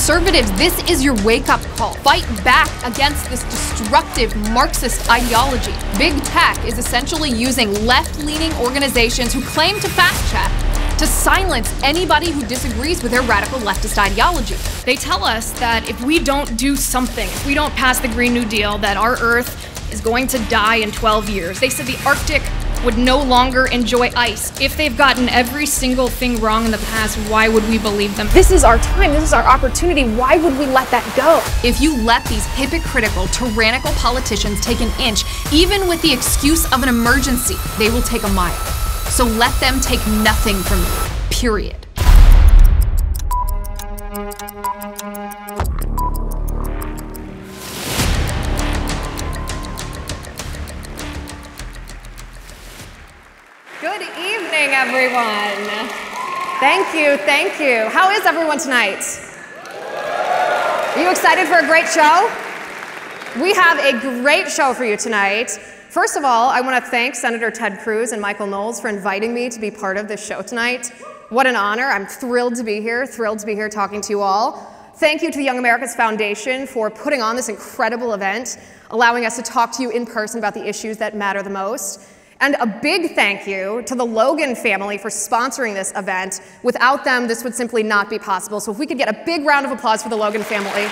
Conservatives, this is your wake-up call. Fight back against this destructive Marxist ideology. Big tech is essentially using left-leaning organizations who claim to fact-check to silence anybody who disagrees with their radical leftist ideology. They tell us that if we don't do something, if we don't pass the Green New Deal, that our Earth is going to die in 12 years. They said the Arctic would no longer enjoy ice. If they've gotten every single thing wrong in the past, why would we believe them? This is our time, this is our opportunity. Why would we let that go? If you let these hypocritical, tyrannical politicians take an inch, even with the excuse of an emergency, they will take a mile. So let them take nothing from you, period. Good evening, everyone. Thank you, thank you. How is everyone tonight? Are you excited for a great show? We have a great show for you tonight. First of all, I want to thank Senator Ted Cruz and Michael Knowles for inviting me to be part of this show tonight. What an honor. I'm thrilled to be here talking to you all. Thank you to the Young America's Foundation for putting on this incredible event, allowing us to talk to you in person about the issues that matter the most. And a big thank you to the Logan family for sponsoring this event. Without them, this would simply not be possible. So if we could get a big round of applause for the Logan family.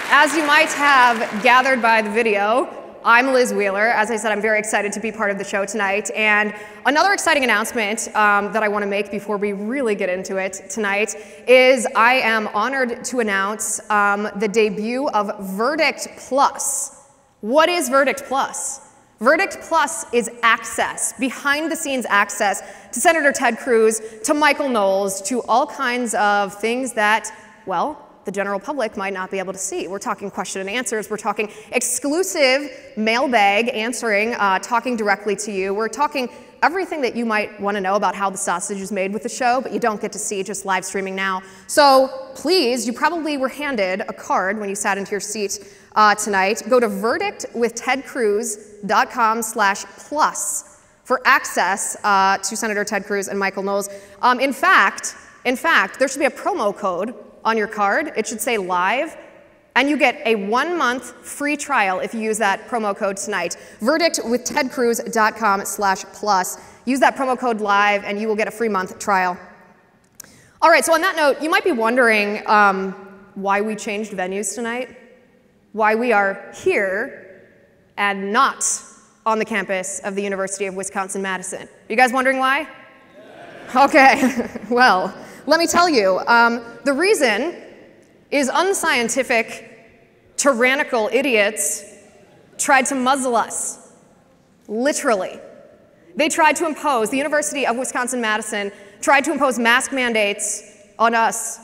As you might have gathered by the video, I'm Liz Wheeler. As I said, I'm very excited to be part of the show tonight. And another exciting announcement that I want to make before we really get into it tonight is I am honored to announce the debut of Verdict Plus. What is Verdict Plus? Verdict Plus is access, behind-the-scenes access to Senator Ted Cruz, to Michael Knowles, to all kinds of things that, well, the general public might not be able to see. We're talking question and answers. We're talking exclusive mailbag answering, talking directly to you. We're talking everything that you might want to know about how the sausage is made with the show, but you don't get to see just live streaming now. So please, you probably were handed a card when you sat into your seat tonight. Go to verdictwithtedcruz.com/plus for access to Senator Ted Cruz and Michael Knowles. In fact, there should be a promo code on your card. It should say live, and you get a 1-month free trial if you use that promo code tonight. verdictwithtedcruz.com/plus. Use that promo code live and you will get a free month trial. All right, so on that note, you might be wondering why we changed venues tonight, why we are here and not on the campus of the University of Wisconsin-Madison. You guys wondering why? Okay, well, let me tell you, the reason is unscientific, tyrannical idiots tried to muzzle us, literally. They tried to impose, the University of Wisconsin-Madison tried to impose mask mandates on us,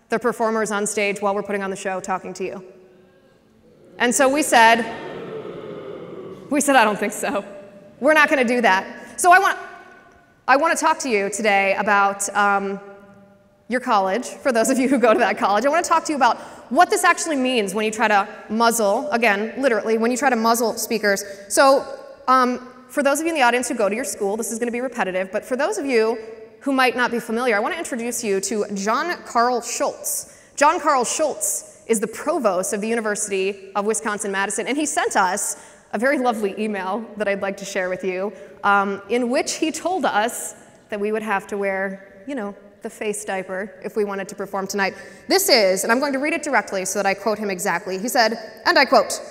the performers on stage while we're putting on the show talking to you. And so we said, I don't think so. We're not gonna do that. So I want to talk to you today about your college, for those of you who go to that college. I want to talk to you about what this actually means when you try to muzzle, again, literally, when you try to muzzle speakers. So for those of you in the audience who go to your school, this is going to be repetitive, but for those of you who might not be familiar, I want to introduce you to John Carl Schultz. John Carl Schultz is the provost of the University of Wisconsin-Madison, and he sent us a very lovely email that I'd like to share with you, in which he told us that we would have to wear, you know, the face diaper if we wanted to perform tonight. This is, and I'm going to read it directly so that I quote him exactly. He said, and I quote,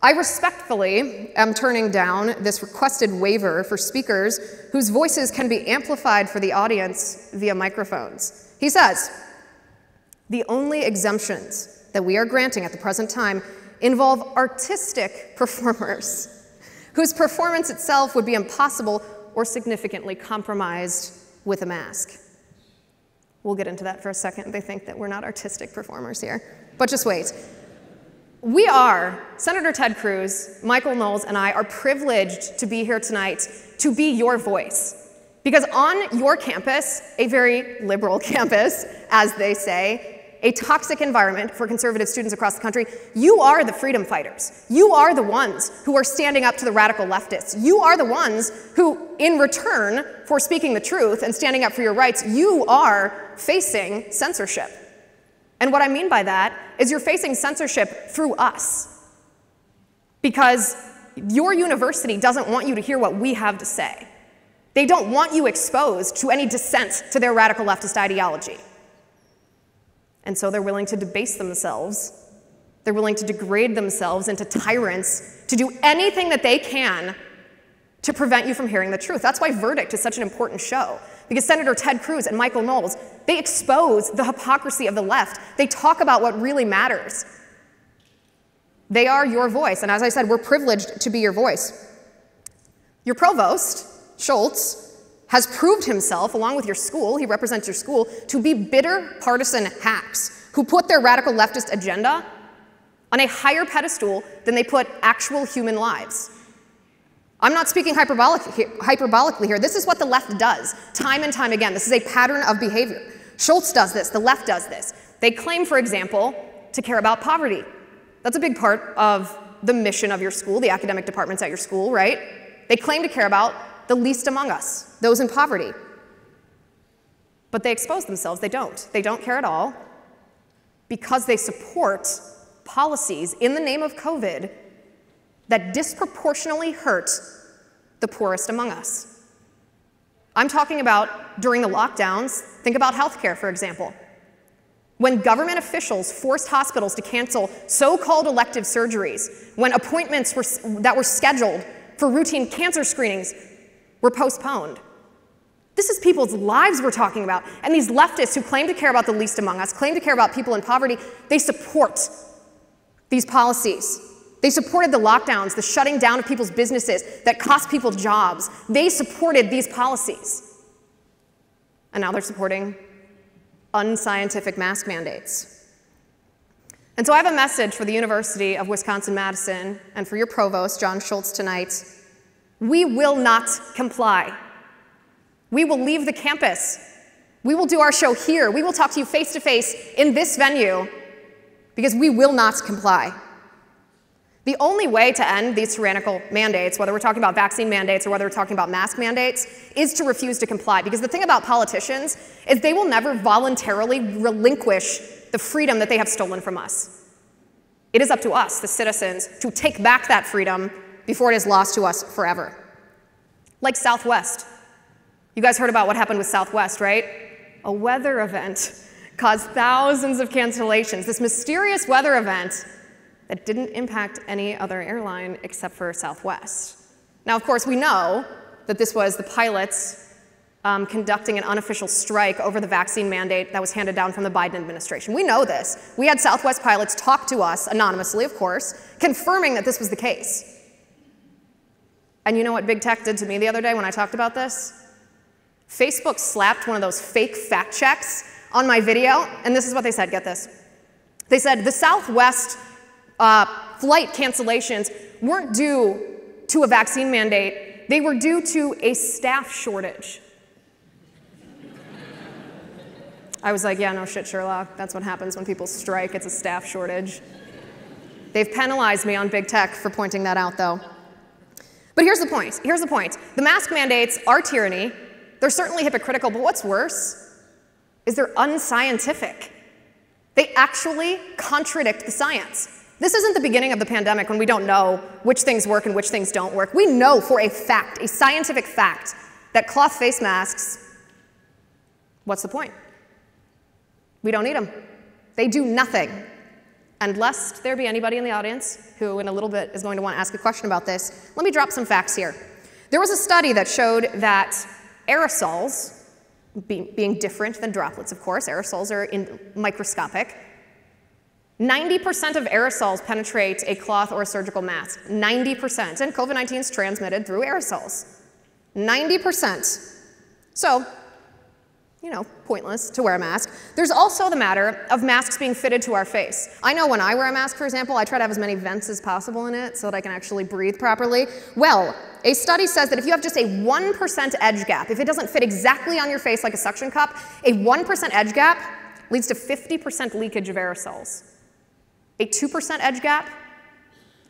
"I respectfully am turning down this requested waiver for speakers whose voices can be amplified for the audience via microphones." He says, "The only exemptions that we are granting at the present time involve artistic performers whose performance itself would be impossible or significantly compromised with a mask." We'll get into that for a second. They think that we're not artistic performers here, but just wait. We are, Senator Ted Cruz, Michael Knowles, and I are privileged to be here tonight to be your voice. Because on your campus, a very liberal campus, as they say, a toxic environment for conservative students across the country. You are the freedom fighters. You are the ones who are standing up to the radical leftists. You are the ones who, in return for speaking the truth and standing up for your rights, you are facing censorship. And what I mean by that is you're facing censorship through us. Because your university doesn't want you to hear what we have to say. They don't want you exposed to any dissent to their radical leftist ideology. And so they're willing to debase themselves. They're willing to degrade themselves into tyrants, to do anything that they can to prevent you from hearing the truth. That's why Verdict is such an important show. Because Senator Ted Cruz and Michael Knowles, they expose the hypocrisy of the left. They talk about what really matters. They are your voice. And as I said, we're privileged to be your voice. Your provost, Schultz, has proved himself, along with your school, he represents your school, to be bitter partisan hacks who put their radical leftist agenda on a higher pedestal than they put actual human lives. I'm not speaking hyperbolically here. This is what the left does, time and time again. This is a pattern of behavior. Schultz does this, the left does this. They claim, for example, to care about poverty. That's a big part of the mission of your school, the academic departments at your school, right? They claim to care about the least among us, those in poverty. But they expose themselves. They don't. They don't care at all because they support policies in the name of COVID that disproportionately hurt the poorest among us. I'm talking about during the lockdowns. Think about healthcare, for example. When government officials forced hospitals to cancel so-called elective surgeries, when appointments that were scheduled for routine cancer screenings were postponed. This is people's lives we're talking about. And these leftists who claim to care about the least among us, claim to care about people in poverty, they support these policies. They supported the lockdowns, the shutting down of people's businesses that cost people jobs. They supported these policies. And now they're supporting unscientific mask mandates. And so I have a message for the University of Wisconsin-Madison and for your provost, John Schultz, tonight. We will not comply. We will leave the campus. We will do our show here. We will talk to you face to face in this venue because we will not comply. The only way to end these tyrannical mandates, whether we're talking about vaccine mandates or whether we're talking about mask mandates, is to refuse to comply. Because the thing about politicians is they will never voluntarily relinquish the freedom that they have stolen from us. It is up to us, the citizens, to take back that freedom before it is lost to us forever. Like Southwest. You guys heard about what happened with Southwest, right? A weather event caused thousands of cancellations. This mysterious weather event that didn't impact any other airline except for Southwest. Now, of course, we know that this was the pilots conducting an unofficial strike over the vaccine mandate that was handed down from the Biden administration. We know this. We had Southwest pilots talk to us, anonymously, of course, confirming that this was the case. And you know what big tech did to me the other day when I talked about this? Facebook slapped one of those fake fact checks on my video, and this is what they said, get this. They said the Southwest flight cancellations weren't due to a vaccine mandate, they were due to a staff shortage. I was like, yeah, no shit, Sherlock. That's what happens when people strike, it's a staff shortage. They've penalized me on big tech for pointing that out, though. But here's the point. Here's the point. The mask mandates are tyranny. They're certainly hypocritical, but what's worse is they're unscientific. They actually contradict the science. This isn't the beginning of the pandemic when we don't know which things work and which things don't work. We know for a fact, a scientific fact, that cloth face masks, what's the point? We don't need them. They do nothing. And lest there be anybody in the audience who in a little bit is going to want to ask a question about this, let me drop some facts here. There was a study that showed that aerosols, being different than droplets, of course, aerosols are microscopic. 90% of aerosols penetrate a cloth or a surgical mask. 90%. And COVID-19 is transmitted through aerosols. 90%. So, you know, pointless to wear a mask. There's also the matter of masks being fitted to our face. I know when I wear a mask, for example, I try to have as many vents as possible in it so that I can actually breathe properly. Well, a study says that if you have just a 1% edge gap, if it doesn't fit exactly on your face like a suction cup, a 1% edge gap leads to 50% leakage of aerosols. A 2% edge gap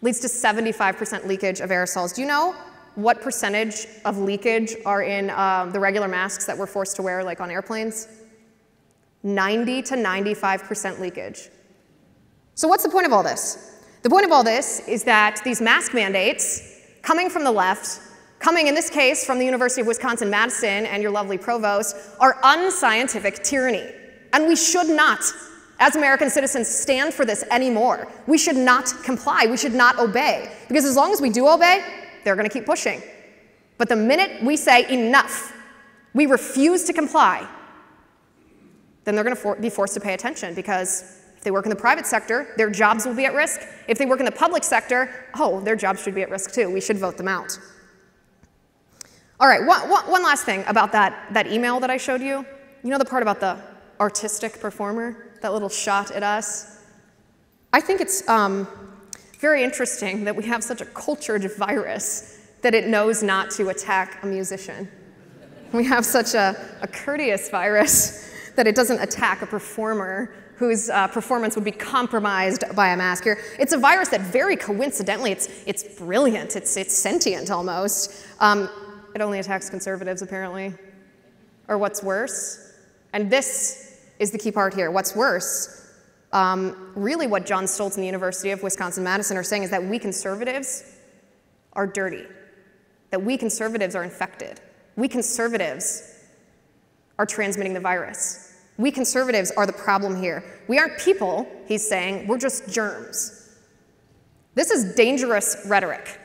leads to 75% leakage of aerosols. Do you know what percentage of leakage are in the regular masks that we're forced to wear, like on airplanes? 90 to 95% leakage. So what's the point of all this? The point of all this is that these mask mandates, coming from the left, coming in this case from the University of Wisconsin-Madison and your lovely provost, are unscientific tyranny. And we should not, as American citizens, stand for this anymore. We should not comply. We should not obey. Because as long as we do obey, they're going to keep pushing. But the minute we say enough, we refuse to comply, then they're going to be forced to pay attention, because if they work in the private sector, their jobs will be at risk. If they work in the public sector, oh, their jobs should be at risk too. We should vote them out. All right, one last thing about that email that I showed you. You know the part about the artistic performer, that little shot at us? I think it's very interesting that we have such a cultured virus that it knows not to attack a musician. We have such a courteous virus that it doesn't attack a performer whose performance would be compromised by a mask. It's a virus that very coincidentally, it's brilliant, it's sentient almost. It only attacks conservatives, apparently. Or what's worse, and this is the key part here, what's worse, really what John Stoltz and the University of Wisconsin-Madison are saying is that we conservatives are dirty, that we conservatives are infected. We conservatives are transmitting the virus. We conservatives are the problem here. We aren't people, he's saying, we're just germs. This is dangerous rhetoric.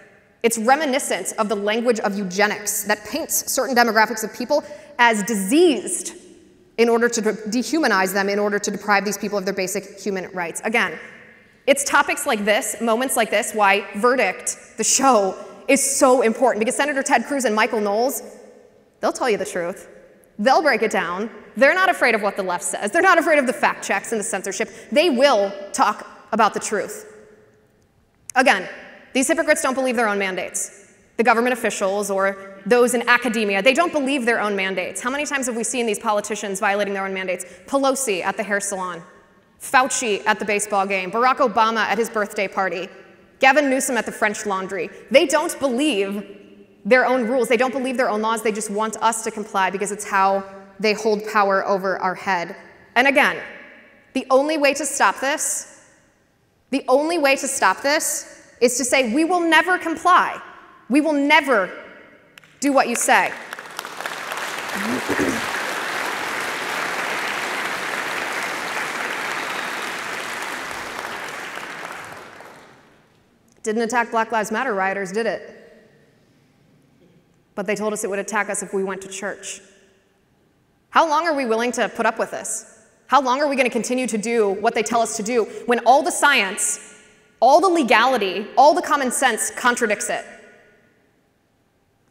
It's reminiscent of the language of eugenics that paints certain demographics of people as diseased in order to dehumanize them, in order to deprive these people of their basic human rights. Again, it's topics like this, moments like this, why Verdict, the show, is so important, because Senator Ted Cruz and Michael Knowles, they'll tell you the truth. They'll break it down. They're not afraid of what the left says. They're not afraid of the fact checks and the censorship. They will talk about the truth. Again, these hypocrites don't believe their own mandates. The government officials or those in academia, they don't believe their own mandates. How many times have we seen these politicians violating their own mandates? Pelosi at the hair salon, Fauci at the baseball game, Barack Obama at his birthday party, Gavin Newsom at the French Laundry. They don't believe their own rules. They don't believe their own laws. They just want us to comply because it's how they hold power over our head. And again, the only way to stop this, is to say we will never comply. We will never do what you say. Didn't attack Black Lives Matter rioters, did it? But they told us it would attack us if we went to church. How long are we willing to put up with this? How long are we going to continue to do what they tell us to do when all the science, all the legality, all the common sense contradicts it?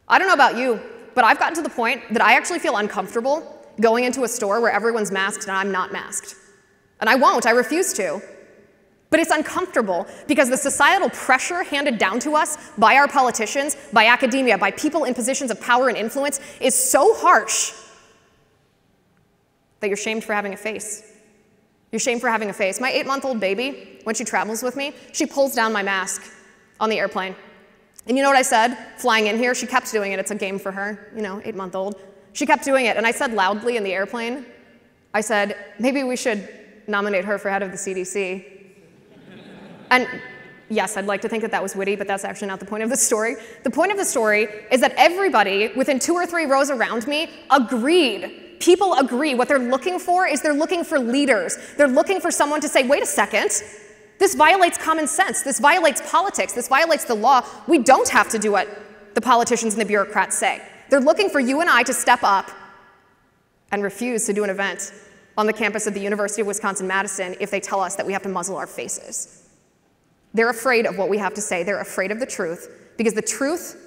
I don't know about you, but I've gotten to the point that I actually feel uncomfortable going into a store where everyone's masked and I'm not masked. And I won't, I refuse to. But it's uncomfortable because the societal pressure handed down to us by our politicians, by academia, by people in positions of power and influence is so harsh that you're shamed for having a face. You're shamed for having a face. My 8-month-old baby, when she travels with me, she pulls down my mask on the airplane. And you know what I said? Flying in here, she kept doing it. It's a game for her, 8-month-old. She kept doing it, and I said loudly in the airplane, I said, maybe we should nominate her for head of the CDC. And yes, I'd like to think that that was witty, but that's actually not the point of the story. The point of the story is that everybody within 2 or 3 rows around me agreed. People agree. What they're looking for is they're looking for leaders. They're looking for someone to say, wait a second, this violates common sense. This violates politics. This violates the law. We don't have to do what the politicians and the bureaucrats say. They're looking for you and I to step up and refuse to do an event on the campus of the University of Wisconsin-Madison if they tell us that we have to muzzle our faces. They're afraid of what we have to say. They're afraid of the truth, because the truth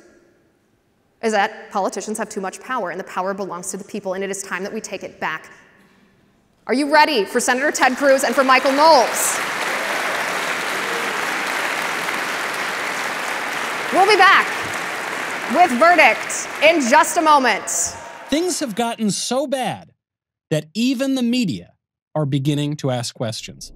is that politicians have too much power, and the power belongs to the people, and it is time that we take it back. Are you ready for Senator Ted Cruz and for Michael Knowles? We'll be back with Verdict in just a moment. Things have gotten so bad that even the media are beginning to ask questions.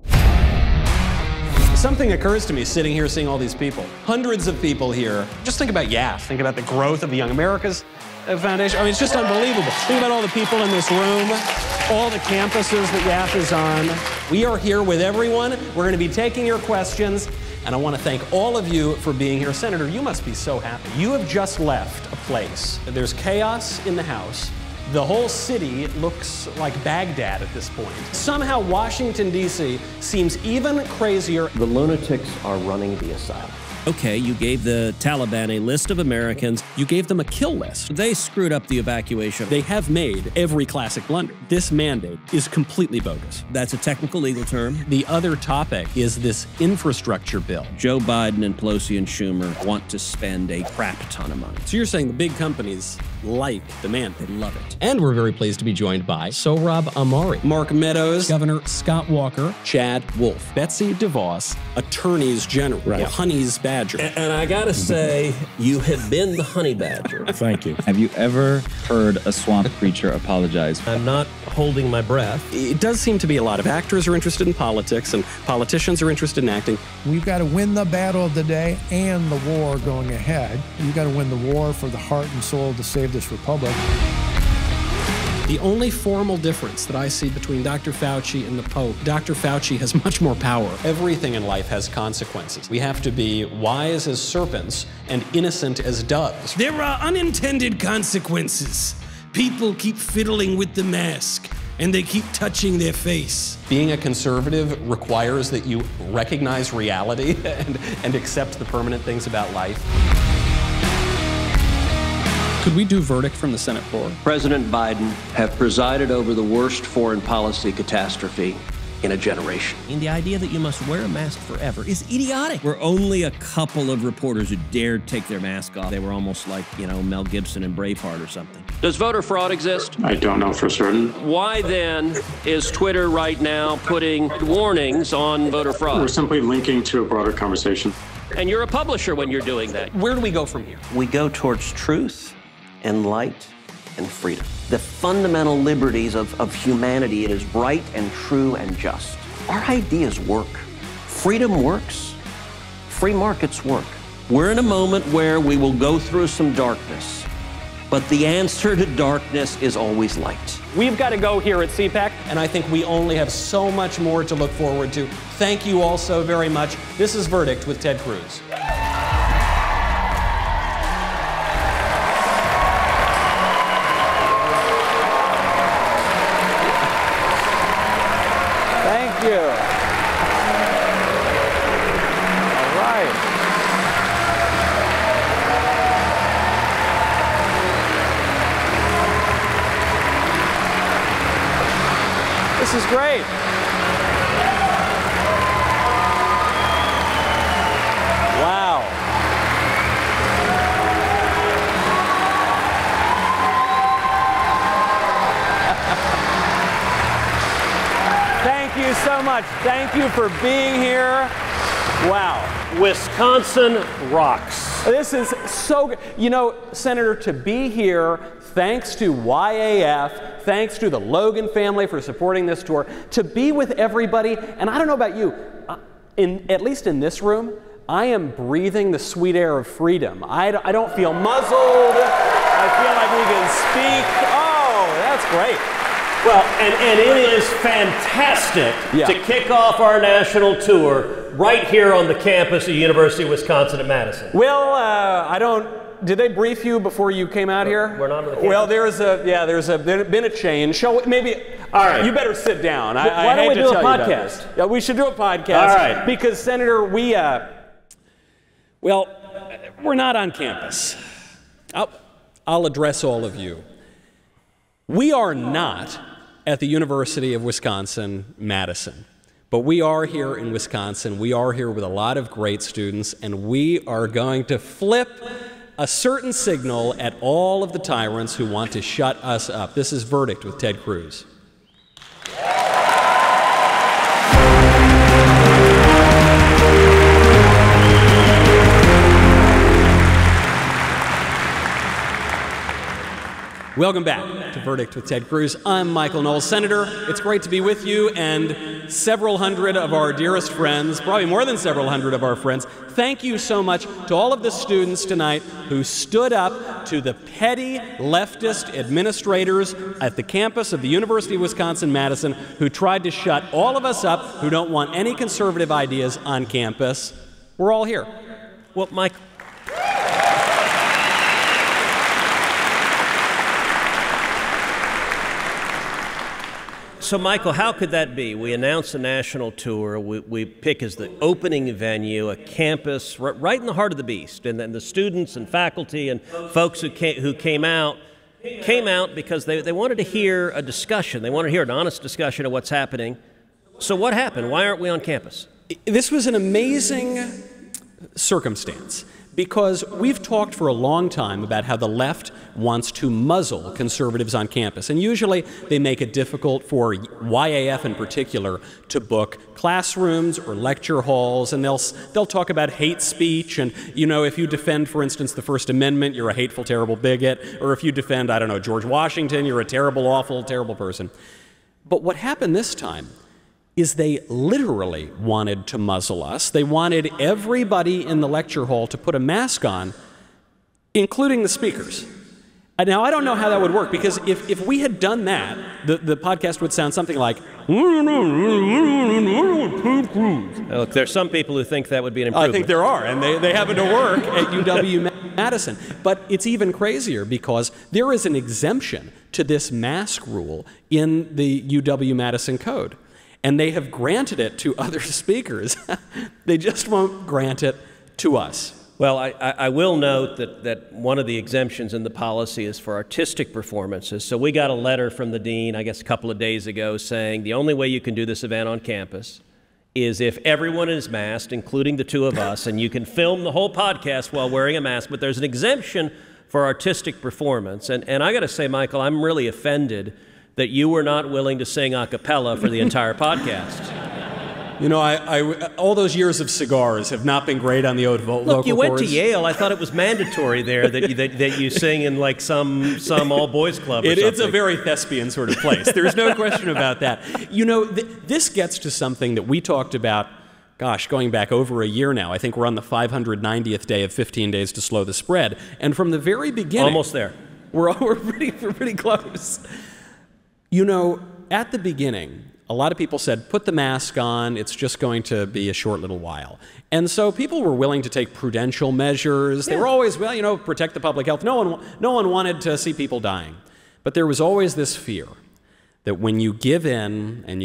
Something occurs to me sitting here seeing all these people. Hundreds of people here. Just think about YAF. Think about the growth of the Young America's Foundation. I mean, it's just unbelievable. Think about all the people in this room, all the campuses that YAF is on. We are here with everyone. We're going to be taking your questions, and I want to thank all of you for being here. Senator, you must be so happy. You have just left a place. There's chaos in the House. The whole city looks like Baghdad at this point. Somehow Washington, D.C. seems even crazier. The lunatics are running the asylum. Okay, you gave the Taliban a list of Americans. You gave them a kill list. They screwed up the evacuation. They have made every classic blunder. This mandate is completely bogus. That's a technical legal term. The other topic is this infrastructure bill. Joe Biden and Pelosi and Schumer want to spend a crap ton of money. So you're saying the big companies like the mandate. They love it. And we're very pleased to be joined by Sohrab Ahmari, Mark Meadows, Governor Scott Walker, Chad Wolf, Betsy DeVos, Attorneys General, Honey's Badger. And I gotta say, you have been the honey badger. Thank you. Have you ever heard a swamp creature apologize? I'm not holding my breath. It does seem to be a lot of actors are interested in politics and politicians are interested in acting. We've got to win the battle of the day and the war going ahead. You've got to win the war for the heart and soul to save this republic. The only formal difference that I see between Dr. Fauci and the Pope, Dr. Fauci has much more power. Everything in life has consequences. We have to be wise as serpents and innocent as doves. There are unintended consequences. People keep fiddling with the mask, and they keep touching their face. Being a conservative requires that you recognize reality and accept the permanent things about life. Could we do verdict from the Senate floor? President Biden have presided over the worst foreign policy catastrophe in a generation. And the idea that you must wear a mask forever is idiotic. We're only a couple of reporters who dared take their mask off. They were almost like, Mel Gibson in Braveheart or something. Does voter fraud exist? I don't know for certain. Why then is Twitter right now putting warnings on voter fraud? We're simply linking to a broader conversation. And you're a publisher when you're doing that. Where do we go from here? We go towards truth and light and freedom. The fundamental liberties of humanity is right and true and just. Our ideas work. Freedom works. Free markets work. We're in a moment where we will go through some darkness, but the answer to darkness is always light. We've got to go here at CPAC, and I think we only have so much more to look forward to. Thank you all so very much. This is Verdict with Ted Cruz. Thank you. All right. This is great. Wow. Thank you so much. Thank you for being here. Wow. Wisconsin rocks. This is so good. You know, Senator, to be here, thanks to YAF, thanks to the Logan family for supporting this tour, to be with everybody, and I don't know about you, at least in this room, I am breathing the sweet air of freedom. I don't feel muzzled. I feel like we can speak. Oh, that's great. Well, and it is fantastic to kick off our national tour right here on the campus of University of Wisconsin-Madison. Well, I don't. Did they brief you before you came out here? We're not on the campus. Well, there's been a change. Maybe. All right. You better sit down. Why don't we do a podcast? Yeah, we should do a podcast. All right. Because Senator, well, we're not on campus. I'll address all of you. We are not at the University of Wisconsin-Madison. But we are here in Wisconsin. We are here with a lot of great students, and we are going to flip a certain signal at all of the tyrants who want to shut us up. This is Verdict with Ted Cruz. Welcome back to Verdict with Ted Cruz. I'm Michael Knowles. Senator, it's great to be with you and several hundred of our dearest friends, probably more than several hundred of our friends. Thank you so much to all of the students tonight who stood up to the petty leftist administrators at the campus of the University of Wisconsin-Madison who tried to shut all of us up who don't want any conservative ideas on campus. We're all here. Well, Mike. So, Michael, how could that be? We announce a national tour. We pick as the opening venue a campus right in the heart of the beast. And then the students and faculty and folks who came out because they wanted to hear a discussion. They wanted to hear an honest discussion of what's happening. So what happened? Why aren't we on campus? This was an amazing circumstance, because we've talked for a long time about how the left wants to muzzle conservatives on campus. And usually they make it difficult for YAF in particular to book classrooms or lecture halls, and they'll talk about hate speech. And, you know, if you defend, for instance, the First Amendment, you're a hateful, terrible bigot. Or if you defend, I don't know, George Washington, you're a terrible, awful, terrible person. But what happened this time is they literally wanted to muzzle us. They wanted everybody in the lecture hall to put a mask on, including the speakers. Now, I don't know how that would work, because if we had done that, the podcast would sound something like, Look, there's some people who think that would be an improvement. I think there are, and they happen to work at UW-Madison. But it's even crazier, because there is an exemption to this mask rule in the UW-Madison code. And they have granted it to other speakers. They just won't grant it to us. Well, I will note that one of the exemptions in the policy is for artistic performances. So we got a letter from the dean, I guess a couple of days ago, saying the only way you can do this event on campus is if everyone is masked, including the two of us, and you can film the whole podcast while wearing a mask, but there's an exemption for artistic performance. And I got to say, Michael, I'm really offended that you were not willing to sing a cappella for the entire podcast. You know, all those years of cigars have not been great on the vocal cords. Look, you went to Yale. I thought it was mandatory there that you sing in like some all-boys club or something. It's a very thespian sort of place. There's no question about that. You know, this gets to something that we talked about, gosh, going back over a year now. I think we're on the 590th day of 15 Days to Slow the Spread. And from the very beginning... Almost there. We're pretty close. You know, at the beginning, a lot of people said, put the mask on, it's just going to be a short little while. And so people were willing to take prudential measures. They were always, well, you know, protect the public health. No one wanted to see people dying. But there was always this fear that when you give in, and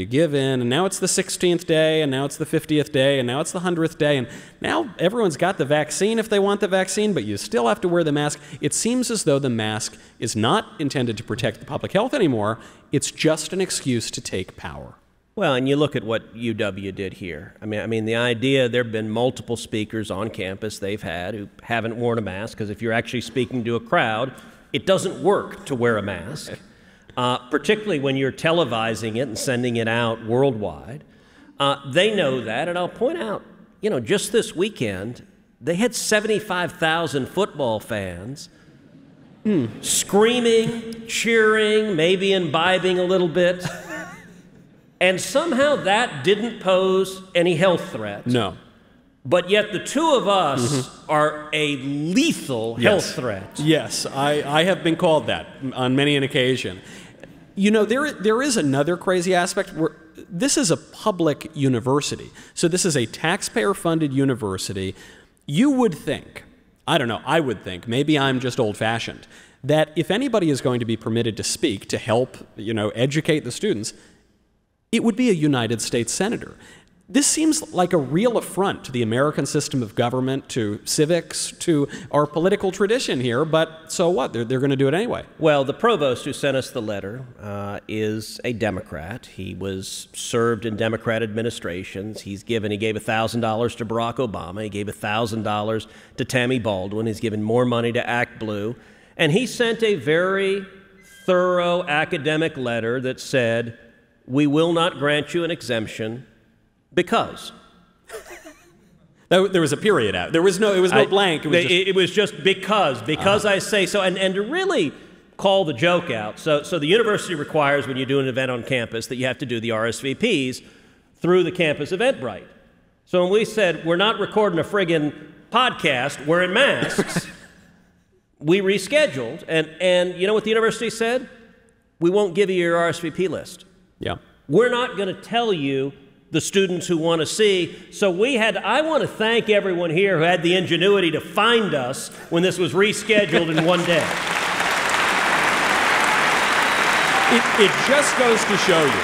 now it's the 16th day, and now it's the 50th day, and now it's the 100th day, and now everyone's got the vaccine if they want the vaccine, but you still have to wear the mask. It seems as though the mask is not intended to protect the public health anymore. It's just an excuse to take power. Well, and you look at what UW did here. I mean, the idea, there have been multiple speakers on campus they've had who haven't worn a mask, because if you're actually speaking to a crowd, it doesn't work to wear a mask. Particularly when you're televising it and sending it out worldwide. They know that, and I'll point out, you know, just this weekend, they had 75,000 football fans screaming, cheering, maybe imbibing a little bit, and somehow that didn't pose any health threat. No. But yet the two of us are a lethal health threat. Yes, I have been called that on many an occasion. You know, there is another crazy aspect where this is a public university. So this is a taxpayer-funded university. You would think, I don't know, I would think, maybe I'm just old-fashioned, that if anybody is going to be permitted to speak to help, you know, educate the students, it would be a United States senator. This seems like a real affront to the American system of government, to civics, to our political tradition here, but so what? They're going to do it anyway. Well, the provost who sent us the letter is a Democrat. He was served in Democrat administrations. He gave $1,000 to Barack Obama. He gave $1,000 to Tammy Baldwin. He's given more money to Act Blue. And he sent a very thorough academic letter that said, we will not grant you an exemption because. There was a period out. It was no blank. It was just because I say so. And to really call the joke out. So the university requires when you do an event on campus that you have to do the RSVPs through the campus Eventbrite. So when we said, we're not recording a friggin' podcast, we're in masks, we rescheduled. And you know what the university said? We won't give you your RSVP list. Yeah. We're not going to tell you the students who want to see. So I want to thank everyone here who had the ingenuity to find us when this was rescheduled in one day. It just goes to show you.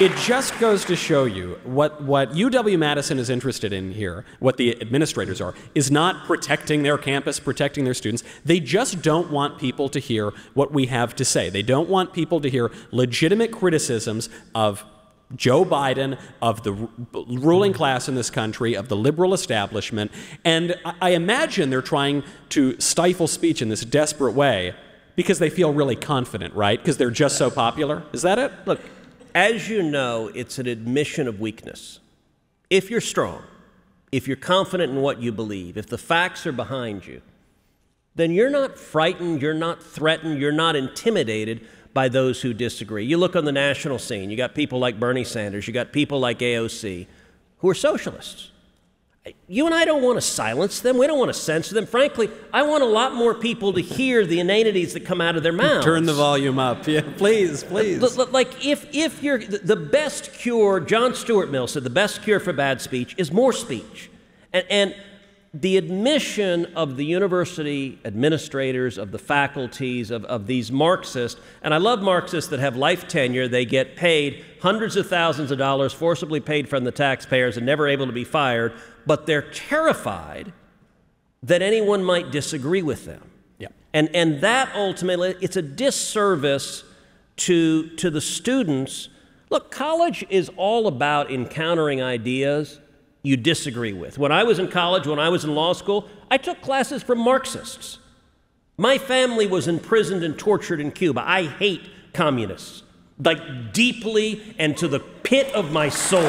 It just goes to show you what UW-Madison is interested in here, what the administrators are, is not protecting their campus, protecting their students. They just don't want people to hear what we have to say. They don't want people to hear legitimate criticisms of Joe Biden, of the ruling class in this country, of the liberal establishment. And I imagine they're trying to stifle speech in this desperate way because they feel really confident, right? Because they're just so popular. Is that it? Look, as you know, it's an admission of weakness. If you're strong, if you're confident in what you believe, if the facts are behind you, then you're not frightened, you're not threatened, you're not intimidated by those who disagree. You look on the national scene, you got people like Bernie Sanders, you got people like AOC, who are socialists. You and I don't want to silence them. We don't want to censor them. Frankly, I want a lot more people to hear the inanities that come out of their mouths. Turn the volume up. Yeah, please, please. Like if you're the best cure, John Stuart Mill said, the best cure for bad speech is more speech. And the admission of the university administrators, of the faculties, of these Marxists, and I love Marxists that have life tenure, they get paid hundreds of thousands of dollars, forcibly paid from the taxpayers and never able to be fired, but they're terrified that anyone might disagree with them. Yeah. And that ultimately, it's a disservice to the students. Look, college is all about encountering ideas you disagree with. When I was in college, when I was in law school, I took classes from Marxists. My family was imprisoned and tortured in Cuba. I hate communists, like deeply and to the pit of my soul.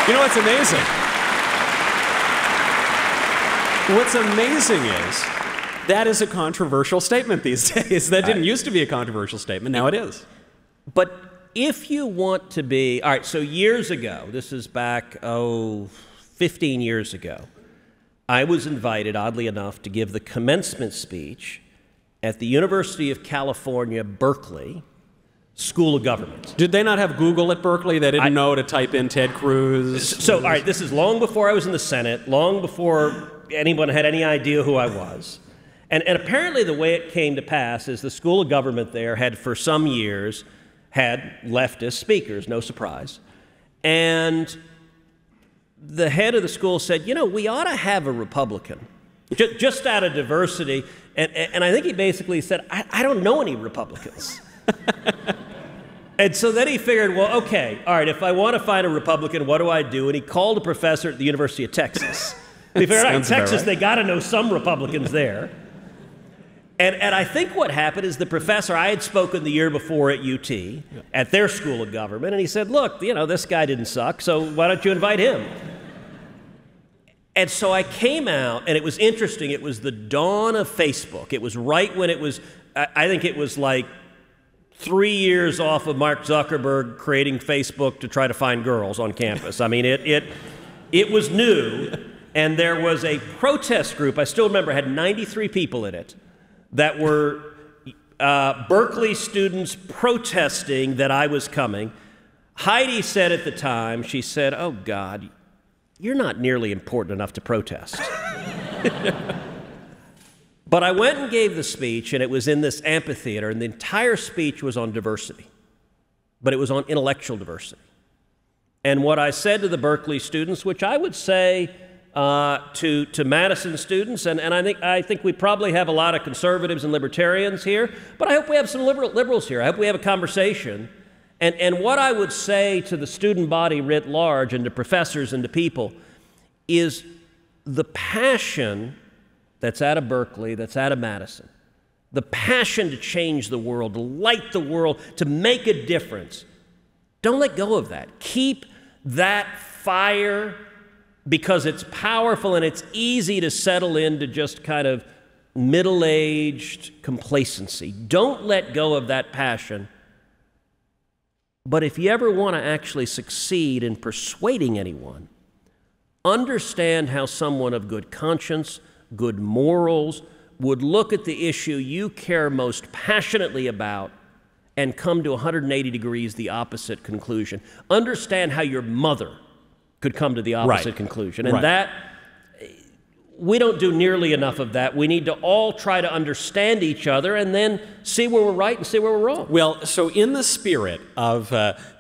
You know what's amazing? What's amazing is that is a controversial statement these days. That didn't used to be a controversial statement. Now it is. But if you want to be, all right, so years ago, this is back, 15 years ago, I was invited, oddly enough, to give the commencement speech at the University of California, Berkeley School of Government. Did they not have Google at Berkeley? They didn't know to type in Ted Cruz? So, all right, this is long before I was in the Senate, long before anyone had any idea who I was. And apparently the way it came to pass is the School of Government there had, for some years, had leftist speakers, no surprise. And the head of the school said, you know, we ought to have a Republican, just out of diversity. And I think he basically said, I don't know any Republicans. And so then he figured, well, okay, all right, if I want to find a Republican, what do I do? And he called a professor at the University of Texas. He figured, all right, Texas, they got to know some Republicans there. And I think what happened is the professor, I had spoken the year before at UT, at their School of Government, and he said, look, you know, this guy didn't suck, so why don't you invite him? And so I came out, and it was interesting. It was the dawn of Facebook. It was right when it was, I think it was like 3 years off of Mark Zuckerberg creating Facebook to try to find girls on campus. I mean, it was new, and there was a protest group, I still remember, had 93 people in it, that were Berkeley students protesting that I was coming. Heidi said at the time, she said, oh God, you're not nearly important enough to protest. But I went and gave the speech, and it was in this amphitheater, and the entire speech was on diversity, but it was on intellectual diversity. And what I said to the Berkeley students, which I would say to Madison students, and I think we probably have a lot of conservatives and libertarians here, but I hope we have some liberals here. I hope we have a conversation. And what I would say to the student body writ large and to professors and to people is the passion that's out of Berkeley, that's out of Madison, the passion to change the world, to light the world, to make a difference. Don't let go of that. Keep that fire, because it's powerful and it's easy to settle into just kind of middle-aged complacency. Don't let go of that passion. But if you ever want to actually succeed in persuading anyone, understand how someone of good conscience, good morals, would look at the issue you care most passionately about and come to 180 degrees the opposite conclusion. Understand how your mother could come to the opposite conclusion. And that, we don't do nearly enough of that. We need to all try to understand each other and then see where we're right and see where we're wrong. Well, so in the spirit of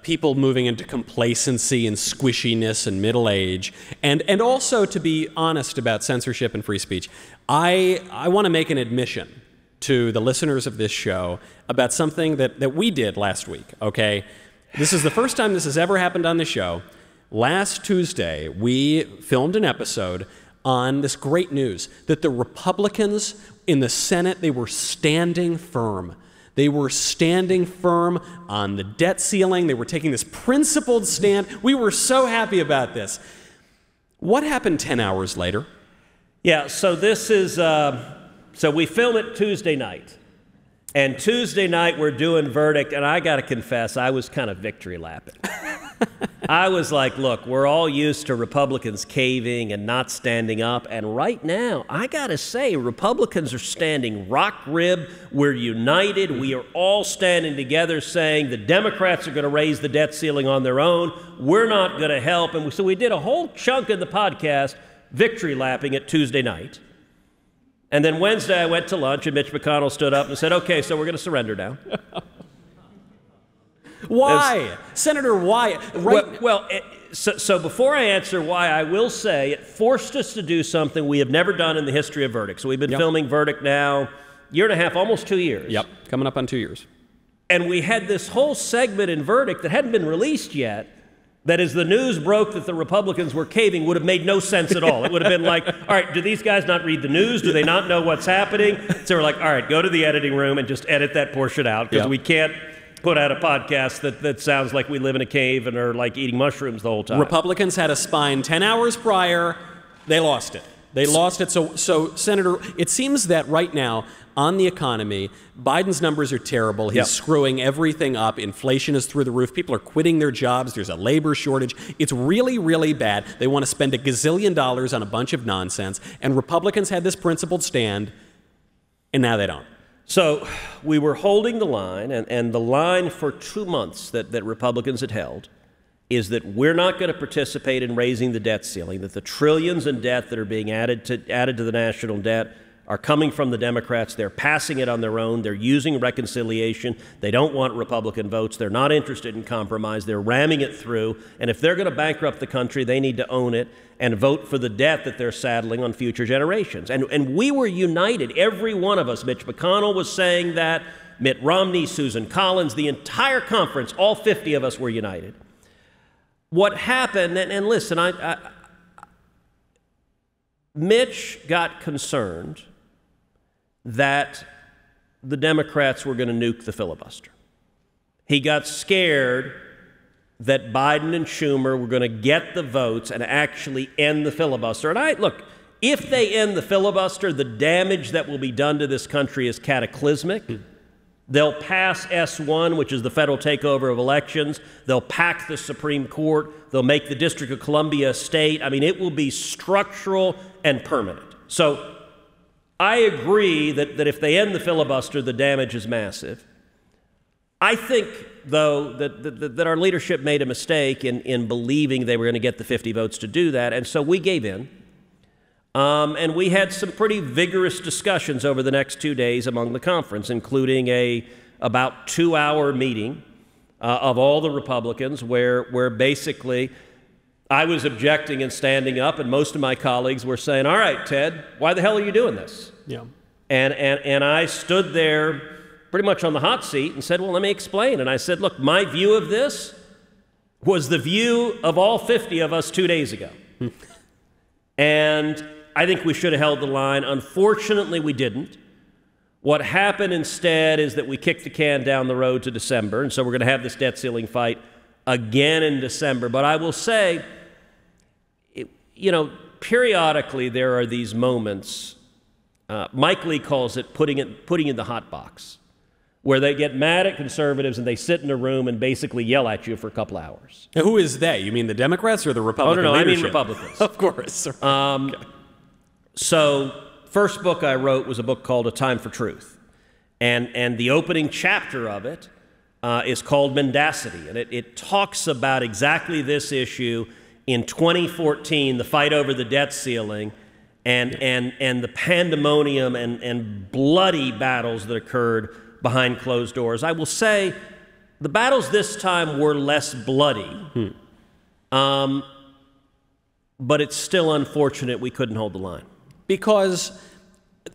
people moving into complacency and squishiness and middle age, and also to be honest about censorship and free speech, I want to make an admission to the listeners of this show about something that we did last week, okay? This is the first time this has ever happened on the show. Last Tuesday, we filmed an episode on this great news that the Republicans in the Senate, they were standing firm. They were standing firm on the debt ceiling. They were taking this principled stand. We were so happy about this. What happened 10 hours later? Yeah, so this is, so we film it Tuesday night. And Tuesday night we're doing verdict, and I got to confess, I was kind of victory lapping. I was like, look, we're all used to Republicans caving and not standing up, and right now, I got to say, Republicans are standing rock rib. We're united. We are all standing together saying the Democrats are going to raise the debt ceiling on their own. We're not going to help. And so we did a whole chunk of the podcast victory lapping it Tuesday night. And then Wednesday, I went to lunch, and Mitch McConnell stood up and said, okay, so we're going to surrender now. Why? Senator, why? So before I answer why, I will say it forced us to do something we have never done in the history of Verdict. So we've been filming Verdict now, year and a half, almost 2 years. Yep, coming up on 2 years. And we had this whole segment in Verdict that hadn't been released yet, that as the news broke that the Republicans were caving would have made no sense at all. It would have been like, all right, do these guys not read the news? Do they not know what's happening? So we're like, all right, go to the editing room and just edit that portion out, because we can't put out a podcast that sounds like we live in a cave and are like eating mushrooms the whole time. Republicans had a spine 10 hours prior. They lost it. They lost it. So, Senator, it seems that right now on the economy, Biden's numbers are terrible. He's screwing everything up. Inflation is through the roof. People are quitting their jobs. There's a labor shortage. It's really, really bad. They want to spend $1 gazillion on a bunch of nonsense. And Republicans had this principled stand, and now they don't. So we were holding the line, and the line for 2 months that Republicans had held is that we're not going to participate in raising the debt ceiling, that the trillions in debt that are being added to the national debt are coming from the Democrats. They're passing it on their own. They're using reconciliation. They don't want Republican votes. They're not interested in compromise. They're ramming it through. And if they're going to bankrupt the country, they need to own it and vote for the debt that they're saddling on future generations. And we were united, every one of us. Mitch McConnell was saying that, Mitt Romney, Susan Collins, the entire conference, all 50 of us were united. What happened, and listen, Mitch got concerned that the Democrats were going to nuke the filibuster. He got scared that Biden and Schumer were going to get the votes and actually end the filibuster. And look, if they end the filibuster, the damage that will be done to this country is cataclysmic. They'll pass S1, which is the federal takeover of elections. They'll pack the Supreme Court. They'll make the District of Columbia a state. I mean, it will be structural and permanent. So I agree that if they end the filibuster, the damage is massive. I think, though, that our leadership made a mistake in believing they were going to get the 50 votes to do that, and so we gave in. And we had some pretty vigorous discussions over the next 2 days among the conference, including a about 2-hour meeting of all the Republicans where basically I was objecting and standing up, and most of my colleagues were saying, all right, Ted, why the hell are you doing this? Yeah. And I stood there pretty much on the hot seat and said, well, let me explain. And I said, look, my view of this was the view of all 50 of us 2 days ago. And I think we should have held the line. Unfortunately, we didn't. What happened instead is that we kicked the can down the road to December, and so we're going to have this debt ceiling fight again in December. But I will say, you know, periodically there are these moments Mike Lee calls it putting in the hot box, where they get mad at conservatives and they sit in a room and basically yell at you for a couple hours. Now, who is they? You mean the Democrats or the Republican leadership? leadership? I mean Republicans. Of course. Okay. So, first book I wrote was a book called A Time for Truth. And the opening chapter of it is called Mendacity. And it talks about exactly this issue in 2014, the fight over the debt ceiling, and the pandemonium and bloody battles that occurred behind closed doors. I will say the battles this time were less bloody, but it's still unfortunate we couldn't hold the line. Because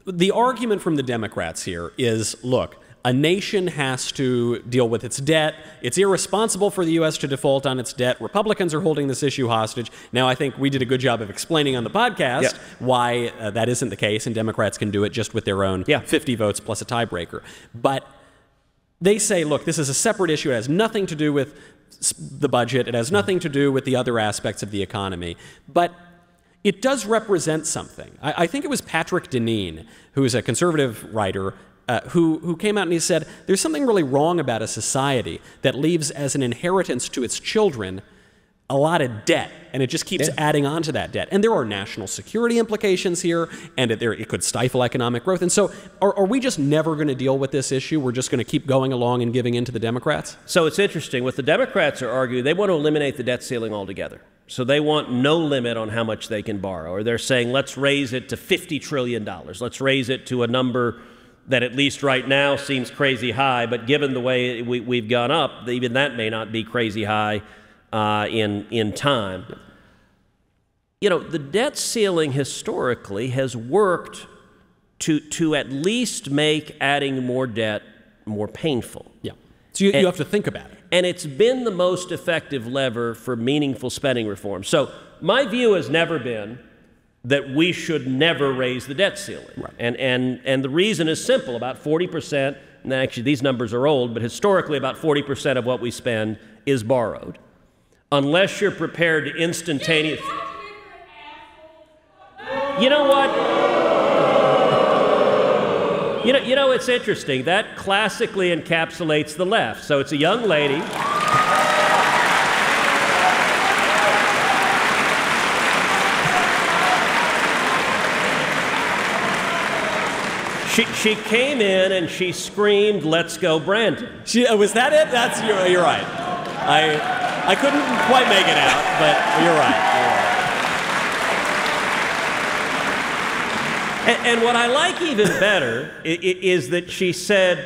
the argument from the Democrats here is, look, a nation has to deal with its debt. It's irresponsible for the U.S. to default on its debt. Republicans are holding this issue hostage. Now, I think we did a good job of explaining on the podcast why that isn't the case, and Democrats can do it just with their own 50 votes plus a tiebreaker. But they say, look, this is a separate issue. It has nothing to do with the budget. It has nothing to do with the other aspects of the economy. But it does represent something. I think it was Patrick Deneen, who is a conservative writer, who came out and he said, there's something really wrong about a society that leaves as an inheritance to its children a lot of debt, and it just keeps adding on to that debt. And there are national security implications here, and it could stifle economic growth. And so are we just never going to deal with this issue? We're just going to keep going along and giving in to the Democrats? So it's interesting. What the Democrats are arguing, they want to eliminate the debt ceiling altogether. So they want no limit on how much they can borrow. Or they're saying, let's raise it to $50 trillion. Let's raise it to a number that at least right now seems crazy high, but given the way we've gone up, even that may not be crazy high in time. You know, the debt ceiling historically has worked to at least make adding more debt more painful. Yeah. So you have to think about it. And it's been the most effective lever for meaningful spending reform. So my view has never been that we should never raise the debt ceiling. Right. And the reason is simple. About 40%, and actually these numbers are old, but historically about 40% of what we spend is borrowed. Unless you're prepared to instantaneously... You know what? You know, it's interesting. That classically encapsulates the left. So it's a young lady... She came in and she screamed, "Let's go, Brandon." Was that it? You're right. I couldn't quite make it out, but you're right. And what I like even better is that she said,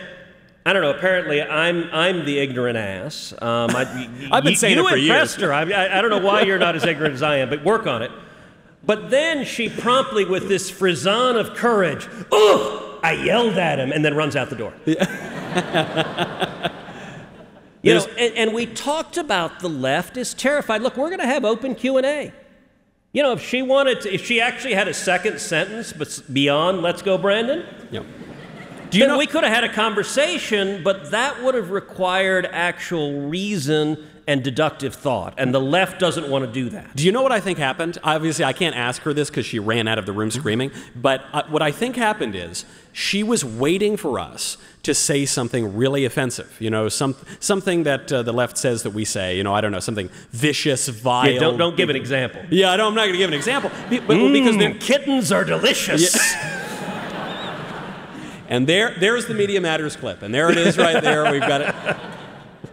I don't know, apparently I'm the ignorant ass. I've been saying it for years. You impressed her. I don't know why you're not as ignorant as I am, but work on it. But then she promptly, with this frisson of courage, "Ugh!" I yelled at him, and then runs out the door. You know, and we talked about the left is terrified. Look, we're going to have open Q&A. You know, if she wanted to, if she actually had a second sentence but beyond "Let's go, Brandon," then we could have had a conversation, but that would have required actual reason and deductive thought, and the left doesn't want to do that. Do you know what I think happened? Obviously, I can't ask her this because she ran out of the room screaming, but what I think happened is she was waiting for us to say something really offensive, you know, something that the left says that we say, you know, I don't know, something vicious, vile. Yeah, don't give an example. Yeah, I'm not going to give an example. Because kittens are delicious. Yeah. And there's the Media Matters clip, and there it is right there. We've got it.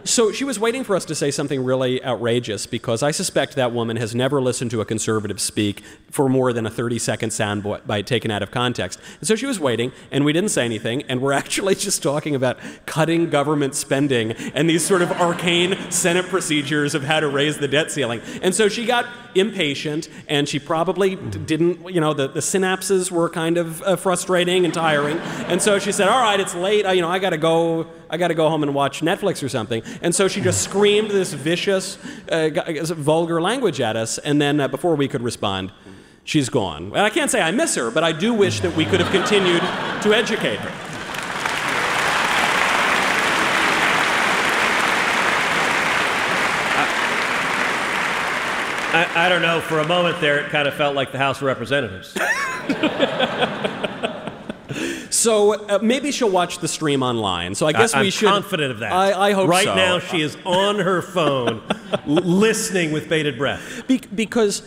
So she was waiting for us to say something really outrageous because I suspect that woman has never listened to a conservative speak for more than a 30-second soundbite taken out of context. And so she was waiting, and we didn't say anything, and we're actually just talking about cutting government spending and these sort of arcane Senate procedures of how to raise the debt ceiling. And so she got impatient, and she probably didn't, you know, the synapses were kind of frustrating and tiring. And so she said, all right, it's late, you know, I gotta go home and watch Netflix or something. And so she just screamed this vicious, vulgar language at us, and then before we could respond, she's gone. And I can't say I miss her, but I do wish that we could have continued to educate her. I don't know, for a moment there it kind of felt like the House of Representatives. So maybe she'll watch the stream online. So I guess we should. I'm confident of that. I hope so. Right now, she is on her phone, listening with bated breath. Because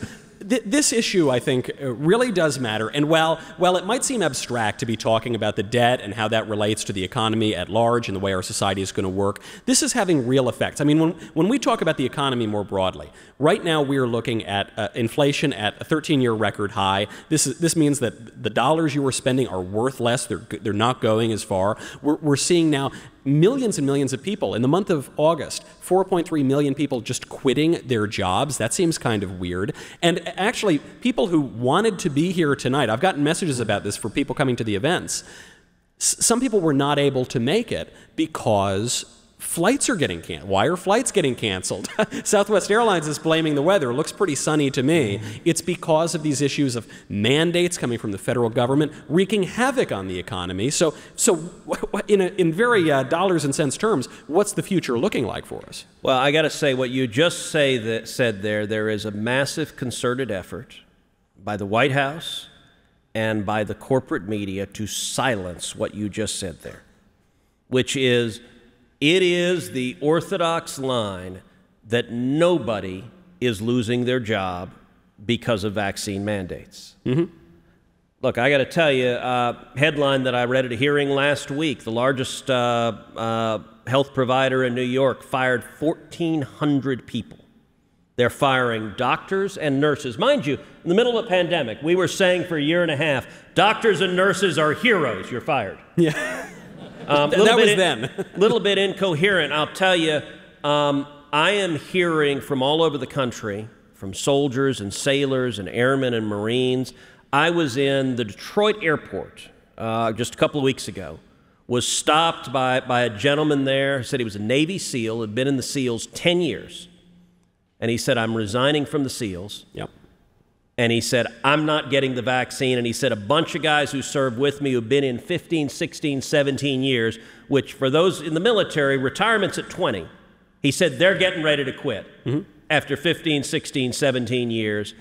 this issue, I think, really does matter. And while it might seem abstract to be talking about the debt and how that relates to the economy at large and the way our society is going to work, this is having real effects. I mean, when we talk about the economy more broadly, right now we are looking at inflation at a 13-year record high. This means that the dollars you are spending are worth less. They're not going as far. We're seeing now millions and millions of people. In the month of August, 4.3 million people just quitting their jobs. That seems kind of weird. And actually, people who wanted to be here tonight, I've gotten messages about this for people coming to the events. Some people were not able to make it because flights are getting canceled. Why are flights getting canceled? Southwest Airlines is blaming the weather. It looks pretty sunny to me. It's because of these issues of mandates coming from the federal government wreaking havoc on the economy. So in very dollars and cents terms, what's the future looking like for us? Well, I got to say, what you just said there is a massive concerted effort by the White House and by the corporate media to silence what you just said there, which is, it is the orthodox line that nobody is losing their job because of vaccine mandates. Look, I got to tell you, headline that I read at a hearing last week, the largest health provider in New York fired 1,400 people. They're firing doctors and nurses. Mind you, in the middle of a pandemic, we were saying for a year and a half, doctors and nurses are heroes, you're fired. Yeah. That was then. A little bit incoherent. I'll tell you, I am hearing from all over the country, from soldiers and sailors and airmen and Marines. I was in the Detroit airport just a couple of weeks ago, was stopped by a gentleman there, said he was a Navy SEAL, had been in the SEALs 10 years. And he said, I'm resigning from the SEALs. Yep. And he said, I'm not getting the vaccine. And he said, a bunch of guys who served with me who've been in 15, 16, 17 years, which for those in the military, retirement's at 20. He said, they're getting ready to quit after 15, 16, 17 years.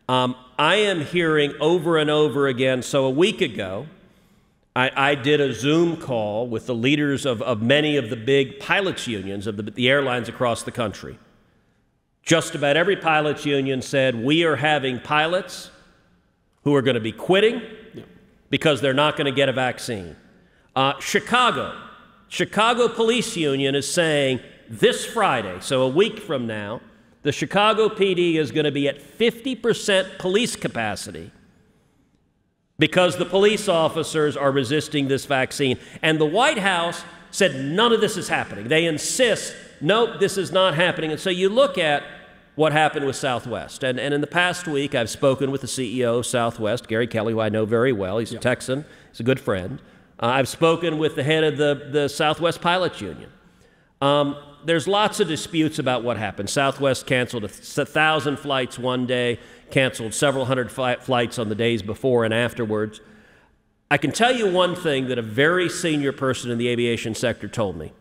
I am hearing over and over again. So a week ago, I did a Zoom call with the leaders of many of the big pilots unions of the airlines across the country. Just about every pilots union said, we are having pilots who are going to be quitting because they're not going to get a vaccine. Chicago Police Union is saying this Friday, so a week from now, the Chicago PD is going to be at 50% police capacity because the police officers are resisting this vaccine. And the White House said none of this is happening. They insist, nope, this is not happening. And so you look at what happened with Southwest. And in the past week, I've spoken with the CEO of Southwest, Gary Kelly, who I know very well. He's a Texan. He's a good friend. I've spoken with the head of the Southwest Pilots Union. There's lots of disputes about what happened. Southwest canceled 1,000 flights one day, canceled several hundred flights on the days before and afterwards. I can tell you one thing that a very senior person in the aviation sector told me.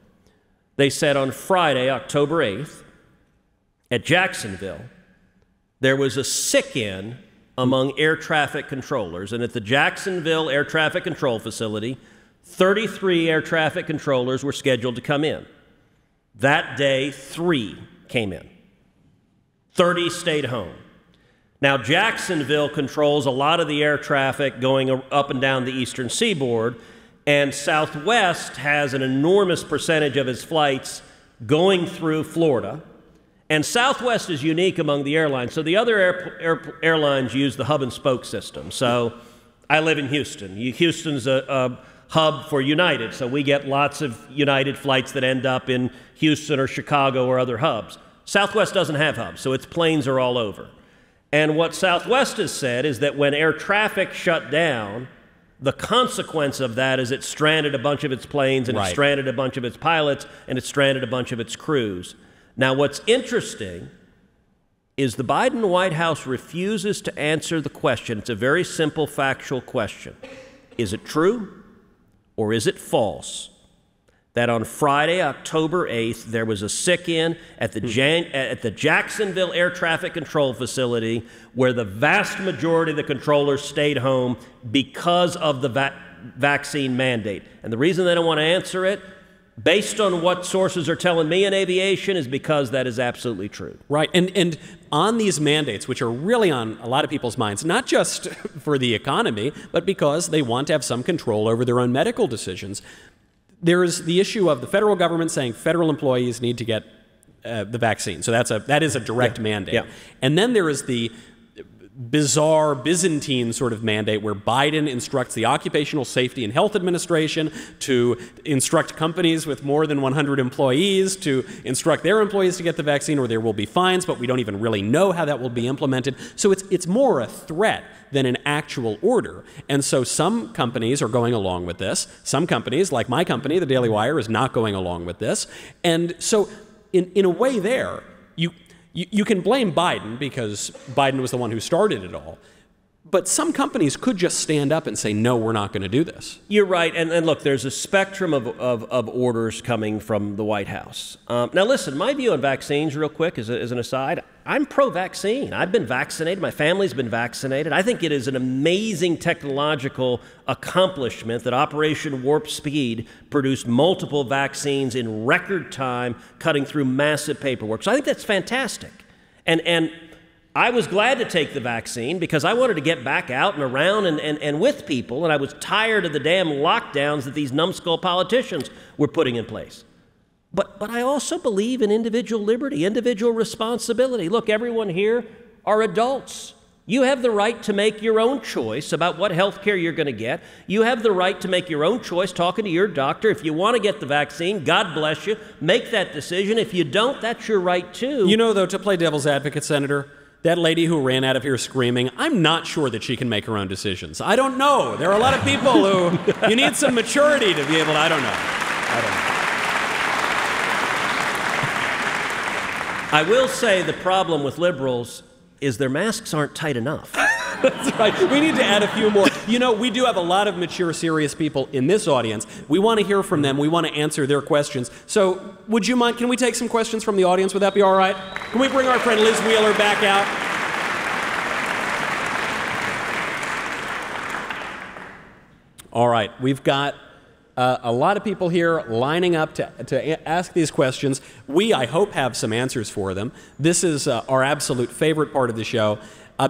They said on Friday, October 8th, at Jacksonville, there was a sick-in among air traffic controllers. And at the Jacksonville Air Traffic Control Facility, 33 air traffic controllers were scheduled to come in. That day, 3 came in. 30 stayed home. Now, Jacksonville controls a lot of the air traffic going up and down the eastern seaboard, and Southwest has an enormous percentage of its flights going through Florida. And Southwest is unique among the airlines. So the other airlines use the hub and spoke system. So I live in Houston. Houston's a hub for United. So we get lots of United flights that end up in Houston or Chicago or other hubs. Southwest doesn't have hubs, so its planes are all over. And what Southwest has said is that when air traffic shut down, the consequence of that is it stranded a bunch of its planes, and it stranded a bunch of its pilots, and it stranded a bunch of its crews. Now, what's interesting is the Biden White House refuses to answer the question. It's a very simple, factual question. Is it true or is it false that on Friday, October 8th, there was a sick-in at the Jacksonville Air Traffic Control Facility where the vast majority of the controllers stayed home because of the vaccine mandate? And the reason they don't want to answer it, based on what sources are telling me in aviation, is because that is absolutely true. Right, and on these mandates, which are really on a lot of people's minds, not just for the economy, but because they want to have some control over their own medical decisions, there's the issue of the federal government saying federal employees need to get the vaccine. So that is a direct mandate. Yeah. And then there is the bizarre Byzantine sort of mandate where Biden instructs the Occupational Safety and Health Administration to instruct companies with more than 100 employees to instruct their employees to get the vaccine, or there will be fines, but we don't even really know how that will be implemented. So it's more a threat than an actual order. And so some companies are going along with this. Some companies, like my company, the Daily Wire, is not going along with this. And so in a way there, you can blame Biden because Biden was the one who started it all. But some companies could just stand up and say, no, we're not going to do this. You're right. And look, there's a spectrum of orders coming from the White House. Now, listen, my view on vaccines, real quick, as an aside, I'm pro-vaccine. I've been vaccinated. My family's been vaccinated. I think it is an amazing technological accomplishment that Operation Warp Speed produced multiple vaccines in record time, cutting through massive paperwork. So I think that's fantastic. And I was glad to take the vaccine because I wanted to get back out and around and with people, and I was tired of the damn lockdowns that these numbskull politicians were putting in place. But I also believe in individual liberty, individual responsibility. Look, everyone here are adults. You have the right to make your own choice about what health care you're going to get. You have the right to make your own choice talking to your doctor. If you want to get the vaccine, God bless you. Make that decision. If you don't, that's your right too. You know, though, to play devil's advocate, Senator, that lady who ran out of here screaming, I'm not sure that she can make her own decisions. I don't know. There are a lot of people who, you need some maturity to be able to, I don't know. I will say the problem with liberals is their masks aren't tight enough. That's right. We need to add a few more. You know, we do have a lot of mature, serious people in this audience. We want to hear from them. We want to answer their questions. So would you mind, can we take some questions from the audience? Would that be all right? Can we bring our friend Liz Wheeler back out? All right. We've got a lot of people here lining up to ask these questions. We, I hope, have some answers for them. This is our absolute favorite part of the show.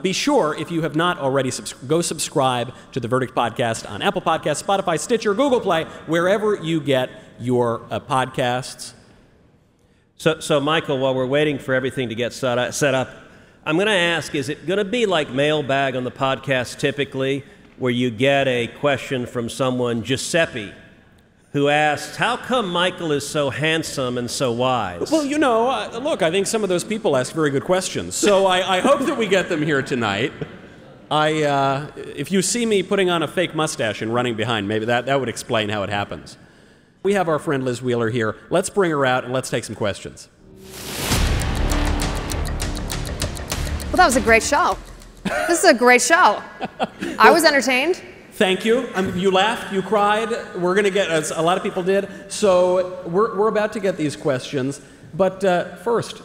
Be sure, if you have not already, go subscribe to the Verdict Podcast on Apple Podcasts, Spotify, Stitcher, Google Play, wherever you get your podcasts. So, Michael, while we're waiting for everything to get set up, I'm going to ask, is it going to be like mailbag on the podcast typically, where you get a question from someone, Giuseppe, who asks, how come Michael is so handsome and so wise? Well, you know, look, I think some of those people ask very good questions. So I hope that we get them here tonight. If you see me putting on a fake mustache and running behind, maybe that would explain how it happens. We have our friend Liz Wheeler here. Let's bring her out and let's take some questions. Well, that was a great show. This is a great show. I was entertained. Thank you. You laughed, you cried. We're going to get, as a lot of people did. So we're about to get these questions. But first,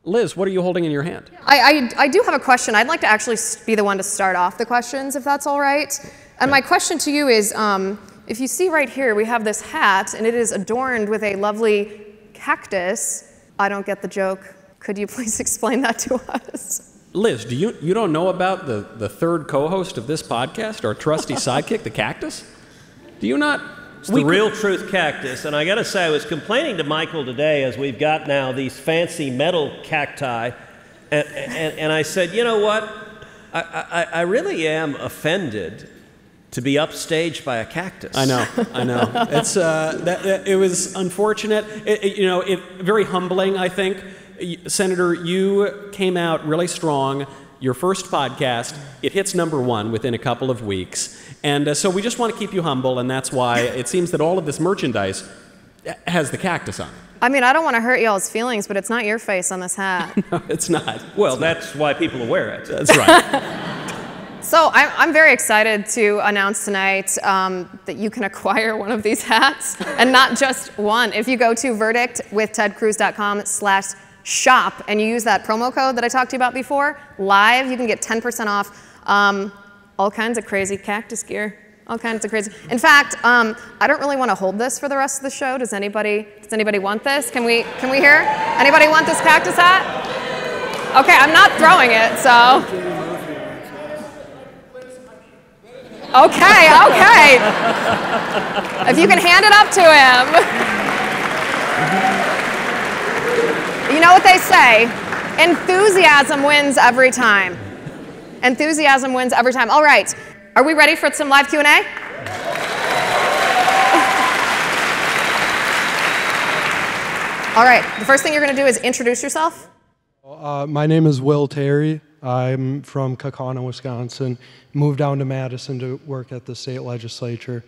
Liz, what are you holding in your hand? I do have a question. I'd like to actually be the one to start off the questions, if that's all right. And my question to you is, if you see right here, we have this hat, and it is adorned with a lovely cactus. I don't get the joke. Could you please explain that to us? Liz, you don't know about the third co-host of this podcast, our trusty sidekick, the cactus? Do you not? It's the real truth cactus. And I got to say, I was complaining to Michael today as we've got now these fancy metal cacti. And I said, you know what? I really am offended to be upstaged by a cactus. I know. It's it was unfortunate. Very humbling, I think. Senator, you came out really strong. Your first podcast, it hits #1 within a couple of weeks. And so we just want to keep you humble, and that's why it seems that all of this merchandise has the cactus on it. I mean, I don't want to hurt y'all's feelings, but it's not your face on this hat. No, it's not. Well, that's why people wear it. That's right. So I'm very excited to announce tonight that you can acquire one of these hats, and not just one. If you go to verdictwithtedcruz.com/shop and you use that promo code that I talked to you about before, live, you can get 10% off all kinds of crazy cactus gear. All kinds of crazy. In fact, I don't really want to hold this for the rest of the show. Does anybody want this? Can we hear? Anybody want this cactus hat? Okay, I'm not throwing it, so. Okay. If you can hand it up to him. You know what they say? Enthusiasm wins every time. Enthusiasm wins every time. All right. Are we ready for some live Q&A? All right, the first thing you're going to do is introduce yourself. My name is Will Terry. I'm from Kaukauna, Wisconsin. Moved down to Madison to work at the state legislature.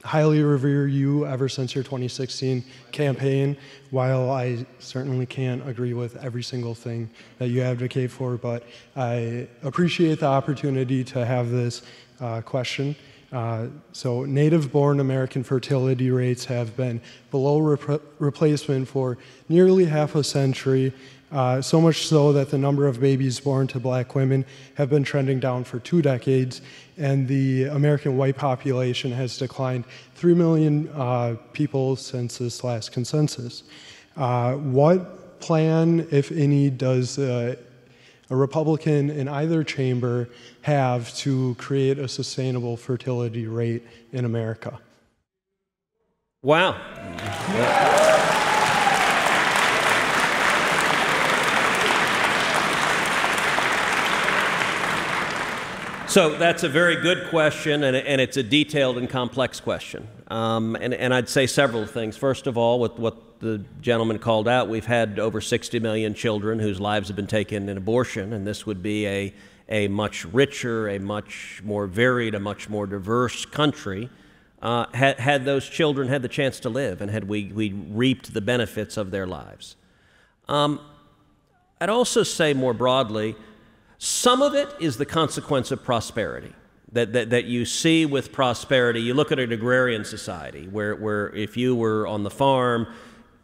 Highly revere you ever since your 2016 campaign. While I certainly can't agree with every single thing that you advocate for, but I appreciate the opportunity to have this question. So native-born American fertility rates have been below replacement for nearly half a century, so much so that the number of babies born to black women have been trending down for 2 decades, and the American white population has declined 3 million people since this last consensus. What plan, if any, does a Republican in either chamber have to create a sustainable fertility rate in America? Wow. So that's a very good question, and it's a detailed and complex question. And I'd say several things. First of all, with what the gentleman called out, we've had over 60 million children whose lives have been taken in abortion, and this would be a much richer, a much more varied, a much more diverse country had those children had the chance to live and had we reaped the benefits of their lives. I'd also say more broadly, some of it is the consequence of prosperity that you see with prosperity. You look at an agrarian society where if you were on the farm,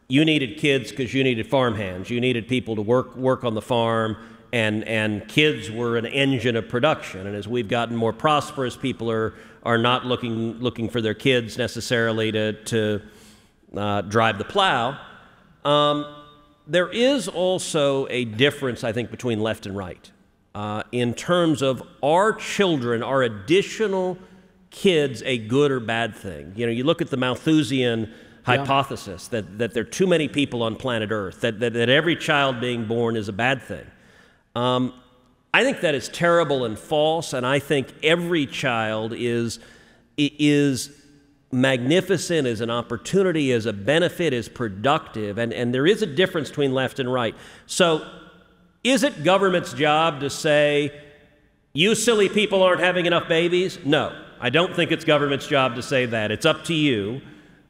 you needed kids because you needed farmhands. You needed people to work on the farm, and kids were an engine of production. And as we've gotten more prosperous, people are not looking for their kids necessarily to drive the plow. There is also a difference, I think, between left and right. In terms of our children, our additional kids, a good or bad thing. You know, you look at the Malthusian hypothesis that there are too many people on planet Earth, that every child being born is a bad thing. I think that is terrible and false, and I think every child is magnificent, is an opportunity, is a benefit, is productive, and there is a difference between left and right. So, is it government's job to say, you silly people aren't having enough babies? No, I don't think it's government's job to say that. It's up to you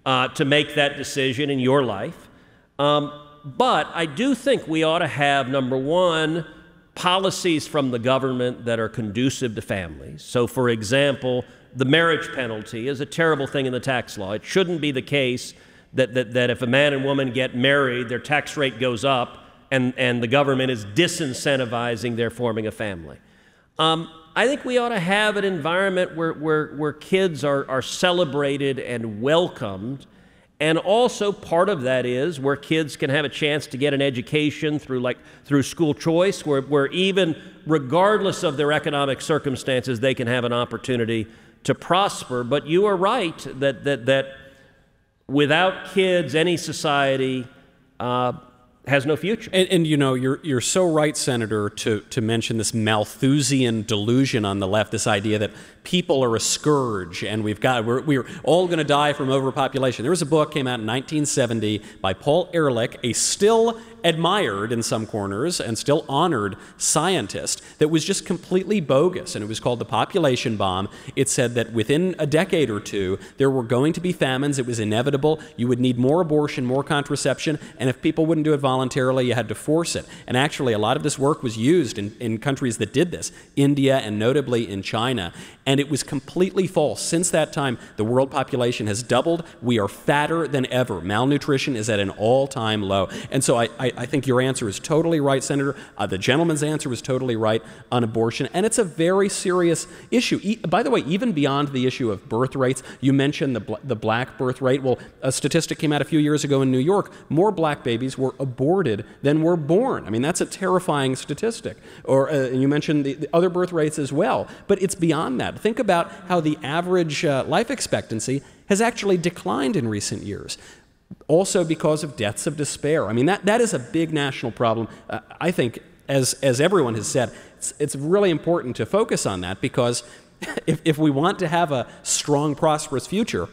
to make that decision in your life. But I do think we ought to have, number one, policies from the government that are conducive to families. So, for example, the marriage penalty is a terrible thing in the tax law. It shouldn't be the case that if a man and woman get married, their tax rate goes up, and the government is disincentivizing their forming a family. I think we ought to have an environment where kids are celebrated and welcomed, and also part of that is where kids can have a chance to get an education through school choice, where even regardless of their economic circumstances, they can have an opportunity to prosper. But you are right that without kids, any society has no future. And you know, you're so right, Senator, to mention this Malthusian delusion on the left, this idea that people are a scourge and we're all going to die from overpopulation. There was a book came out in 1970 by Paul Ehrlich, a still admired in some corners and still honored scientist, that was just completely bogus, and it was called The Population Bomb. It said that within a decade or two there were going to be famines. It was inevitable. You would need more abortion, more contraception, and if people wouldn't do it voluntarily, you had to force it. And actually a lot of this work was used in countries that did this, India and notably in China, and it was completely false. Since that time, the world population has doubled. We are fatter than ever. Malnutrition is at an all-time low. And so I I think your answer is totally right, Senator. The gentleman's answer was totally right on abortion, and it's a very serious issue. By the way, even beyond the issue of birth rates, you mentioned the black birth rate. Well, a statistic came out a few years ago in New York. More black babies were aborted than were born. I mean, that's a terrifying statistic. Or you mentioned the other birth rates as well. But it's beyond that. Think about how the average life expectancy has actually declined in recent years. Also because of deaths of despair. I mean, that is a big national problem. I think, as everyone has said, it's really important to focus on that, because if we want to have a strong, prosperous future,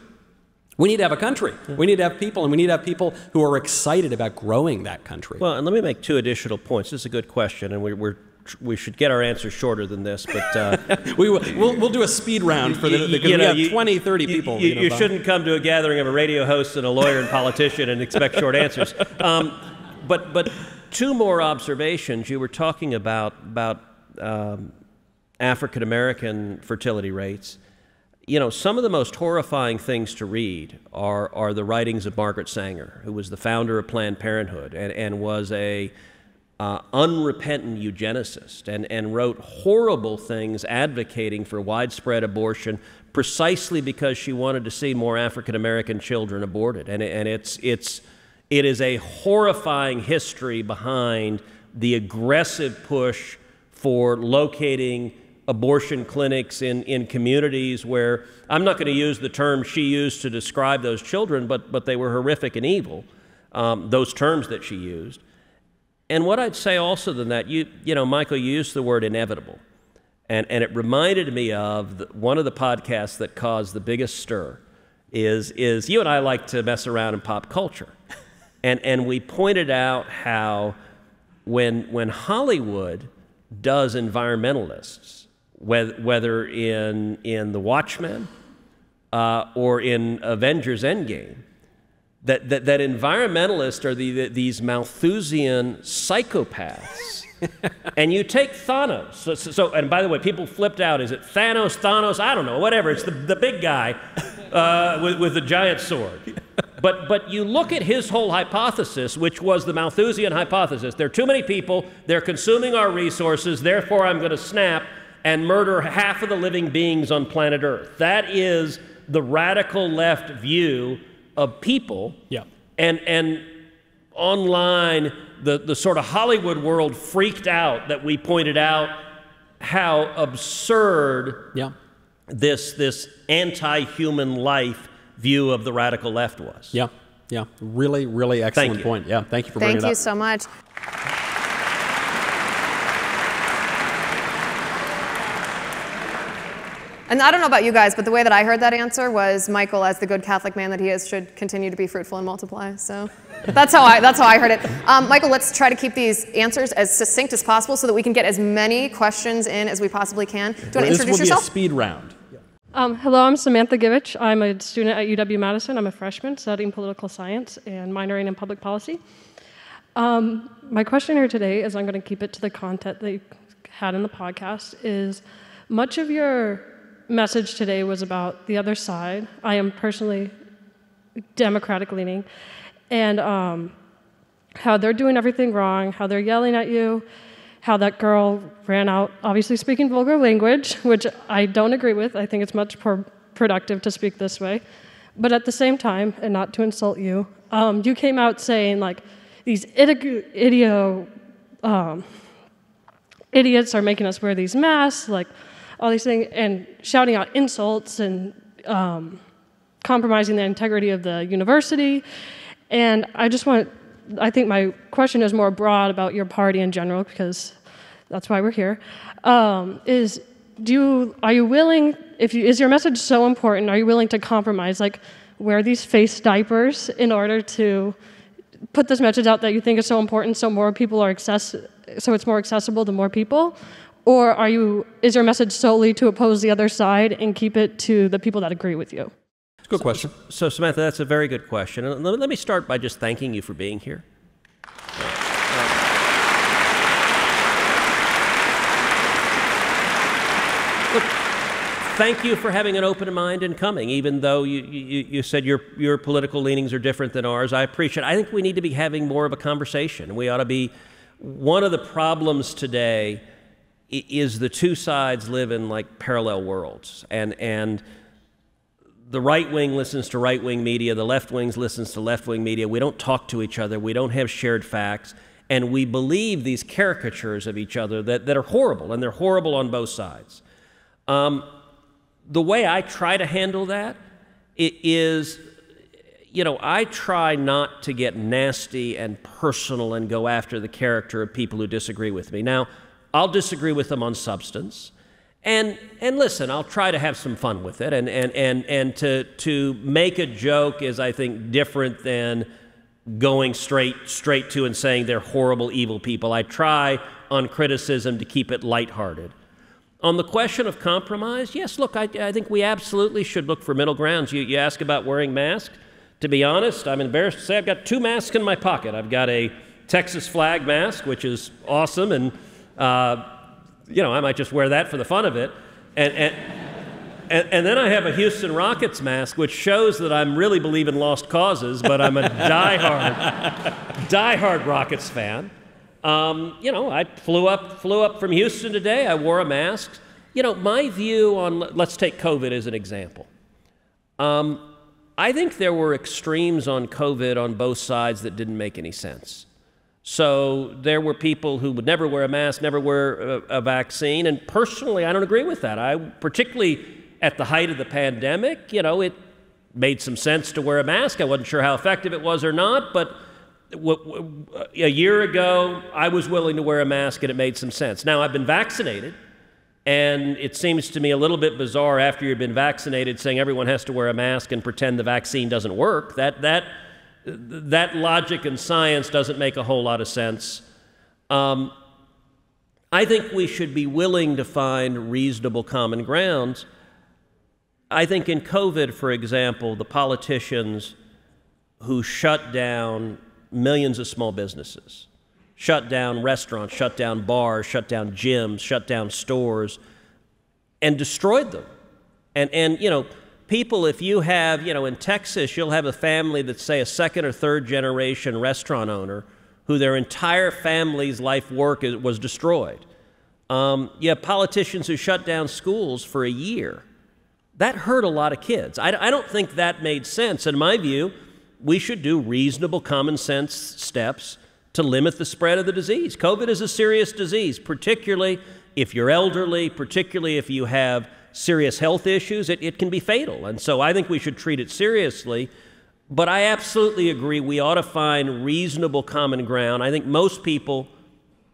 we need to have a country. We need to have people, and we need to have people who are excited about growing that country. Well, and let me make 2 additional points. This is a good question, and we should get our answers shorter than this, but we'll do a speed round for we have 20, 30 people. You shouldn't come to a gathering of a radio host and a lawyer and politician and expect short answers. But 2 more observations. You were talking about African American fertility rates. You know, some of the most horrifying things to read are the writings of Margaret Sanger, who was the founder of Planned Parenthood and was a unrepentant eugenicist and wrote horrible things advocating for widespread abortion precisely because she wanted to see more African American children aborted. And it is a horrifying history behind the aggressive push for locating abortion clinics in communities where, I'm not going to use the term she used to describe those children, but they were horrific and evil, those terms that she used. And what I'd say also than that, you know, Michael, you used the word inevitable. And it reminded me of one of the podcasts that caused the biggest stir is you and I like to mess around in pop culture. And we pointed out how when Hollywood does environmentalists, whether in The Watchmen or in Avengers Endgame, that environmentalists are these Malthusian psychopaths. And you take Thanos. And by the way, people flipped out. Is it Thanos? I don't know. Whatever. It's the big guy with the giant sword. But you look at his whole hypothesis, which was the Malthusian hypothesis. There are too many people. They're consuming our resources. Therefore, I'm going to snap and murder half of the living beings on planet Earth. That is the radical left view of people. Yeah. And online, the sort of Hollywood world freaked out that we pointed out how absurd this anti-human life view of the radical left was. Yeah, yeah, really, really excellent point. Yeah, thank you for bringing it up. Thank you so much. And I don't know about you guys, but the way that I heard that answer was Michael, as the good Catholic man that he is, should continue to be fruitful and multiply. So that's how I heard it. Michael, let's try to keep these answers as succinct as possible so that we can get as many questions in as we possibly can. Do you want to introduce yourself? This will be a speed round. Hello, I'm Samantha Givich. I'm a student at UW-Madison. I'm a freshman studying political science and minoring in public policy. My question here today is, I'm going to keep it to the content that you had in the podcast, is much of your message today was about the other side. I am personally Democratic leaning, and how they're doing everything wrong, how they're yelling at you, how that girl ran out, obviously speaking vulgar language, which I don't agree with. I think it's much more productive to speak this way. But at the same time, and not to insult you, you came out saying, like, these idiots are making us wear these masks, like, all these things, and shouting out insults and compromising the integrity of the university. And I think my question is more broad about your party in general, because that's why we're here. Are you willing, is your message so important, are you willing to compromise, like wear these face diapers in order to put this message out that you think is so important so more people are so it's more accessible to more people? Or is your message solely to oppose the other side and keep it to the people that agree with you? Good question. So Samantha, that's a very good question. And let me start by just thanking you for being here. Look, thank you for having an open mind and coming, even though you said your political leanings are different than ours. I appreciate it. I think we need to be having more of a conversation. We ought to be, one of the problems today is the two sides live in like parallel worlds. And the right wing listens to right wing media, the left wing listens to left wing media. We don't talk to each other. We don't have shared facts. And we believe these caricatures of each other that are horrible, and they're horrible on both sides. The way I try to handle that is, you know, I try not to get nasty and personal and go after the character of people who disagree with me. Now, I'll disagree with them on substance. And listen, I'll try to have some fun with it. And to make a joke is, I think, different than going straight to and saying they're horrible, evil people. I try on criticism to keep it lighthearted. On the question of compromise, yes, look, I think we absolutely should look for middle grounds. You ask about wearing masks. To be honest, I'm embarrassed to say I've got two masks in my pocket. I've got a Texas flag mask, which is awesome, and you know, I might just wear that for the fun of it. And then I have a Houston Rockets mask, which shows that I'm really believe in lost causes, but I'm a diehard Rockets fan. You know, I flew up from Houston today. I wore a mask. You know, my view on, let's take COVID as an example. I think there were extremes on COVID on both sides that didn't make any sense. So there were people who would never wear a mask, never wear a vaccine, and personally, I don't agree with that. Particularly at the height of the pandemic, you know, it made some sense to wear a mask. I wasn't sure how effective it was or not, but a year ago, I was willing to wear a mask and it made some sense. Now, I've been vaccinated, and it seems to me a little bit bizarre after you've been vaccinated saying everyone has to wear a mask and pretend the vaccine doesn't work. That logic and science doesn't make a whole lot of sense. I think we should be willing to find reasonable common grounds. I think in COVID, for example, the politicians who shut down millions of small businesses, shut down restaurants, shut down bars, shut down gyms, shut down stores, and destroyed them. And you know, people, if you have, you know, in Texas, you'll have a family that's, say, a second or third generation restaurant owner who their entire family's life work was destroyed. You have politicians who shut down schools for a year. That hurt a lot of kids. I don't think that made sense. In my view, we should do reasonable common sense steps to limit the spread of the disease. COVID is a serious disease, particularly if you're elderly, particularly if you have serious health issues. It can be fatal. And so I think we should treat it seriously. But I absolutely agree we ought to find reasonable common ground. I think most people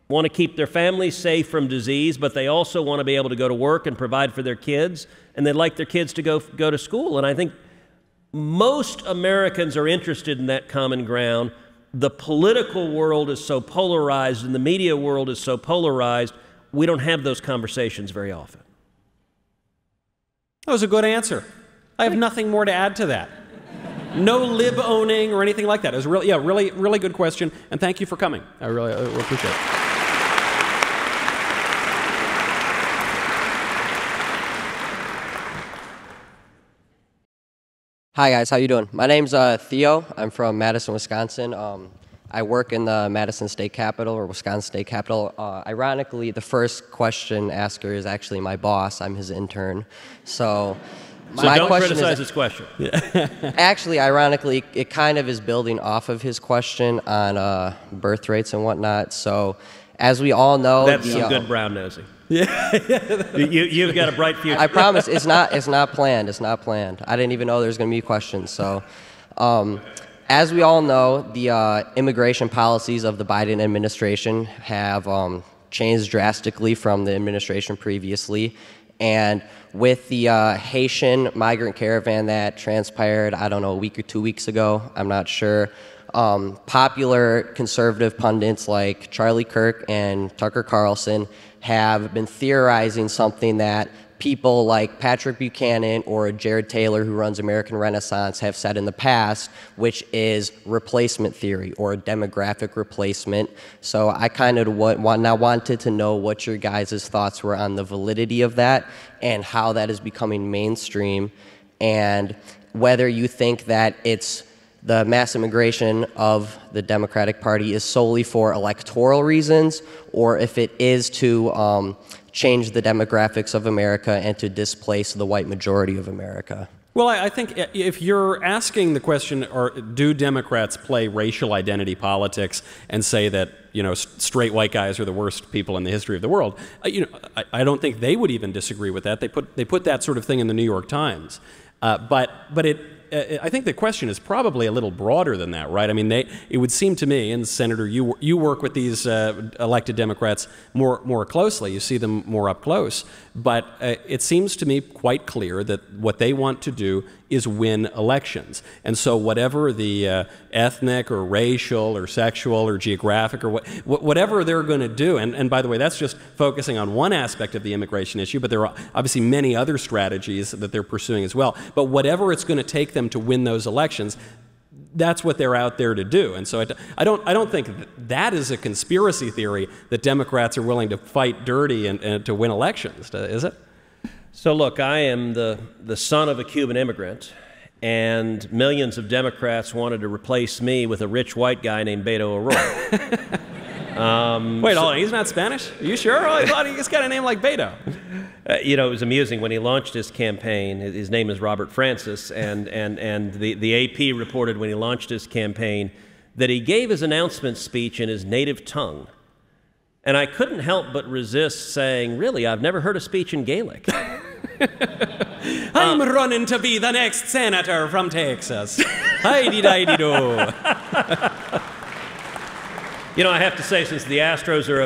want to keep their families safe from disease, but they also want to be able to go to work and provide for their kids, and they'd like their kids to go to school. And I think most Americans are interested in that common ground. The political world is so polarized and the media world is so polarized, we don't have those conversations very often. That was a good answer. I have nothing more to add to that. No lib owning or anything like that. It was really good question, and thank you for coming. I really appreciate it. Hi guys, how you doing? My name's Theo. I'm from Madison, Wisconsin. I work in the Madison State Capitol, or Wisconsin State Capitol. Ironically, the first question asker is actually my boss. I'm his intern. So my don't question criticize his question. Actually, ironically, it kind of is building off of his question on birth rates and whatnot. So as we all know— That's some good brown nosing. Yeah, you've got a bright future. I promise it's not planned. It's not planned. I didn't even know there was going to be questions. So, as we all know, the immigration policies of the Biden administration have changed drastically from the administration previously. And with the Haitian migrant caravan that transpired, I don't know, a week or 2 weeks ago, I'm not sure, popular conservative pundits like Charlie Kirk and Tucker Carlson have been theorizing something that people like Patrick Buchanan or Jared Taylor, who runs American Renaissance, have said in the past, which is replacement theory or demographic replacement. So I kind of wanted to know what your guys' thoughts were on the validity of that and how that is becoming mainstream, and whether you think that it's the mass immigration of the Democratic Party is solely for electoral reasons, or if it is to change the demographics of America and to displace the white majority of America. Well, I think if you're asking the question, or do Democrats play racial identity politics and say that, you know, straight white guys are the worst people in the history of the world, you know, I don't think they would even disagree with that. They put that sort of thing in the New York Times, but I think the question is probably a little broader than that, right? I mean, it would seem to me, and Senator, you work with these elected Democrats more closely. You see them more up close. But it seems to me quite clear that what they want to do is win elections. And so whatever the ethnic or racial or sexual or geographic or whatever they're going to do, and by the way, that's just focusing on one aspect of the immigration issue, but there are obviously many other strategies that they're pursuing as well. But whatever it's going to take them to win those elections, that's what they're out there to do. And so I don't think that is a conspiracy theory that Democrats are willing to fight dirty and to win elections, is it? So look, I am the son of a Cuban immigrant, and millions of Democrats wanted to replace me with a rich white guy named Beto O'Rourke. Wait, hold on, he's not Spanish? Are you sure? I thought he's got a name like Beto. You know, it was amusing when he launched his campaign. His name is Robert Francis, and the AP reported when he launched his campaign that he gave his announcement speech in his native tongue. And I couldn't help but resist saying, really, I've never heard a speech in Gaelic. I'm running to be the next senator from Texas. Hi-de-di-de-do. You know, I have to say, since the Astros are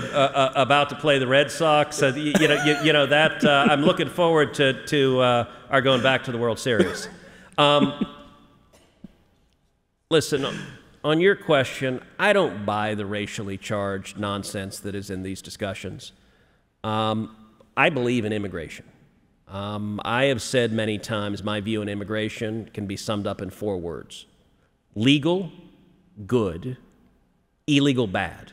about to play the Red Sox, you know that I'm looking forward to our going back to the World Series. Listen, on your question, I don't buy the racially charged nonsense that is in these discussions. I believe in immigration. I have said many times my view on immigration can be summed up in 4 words: legal, good, illegal, bad.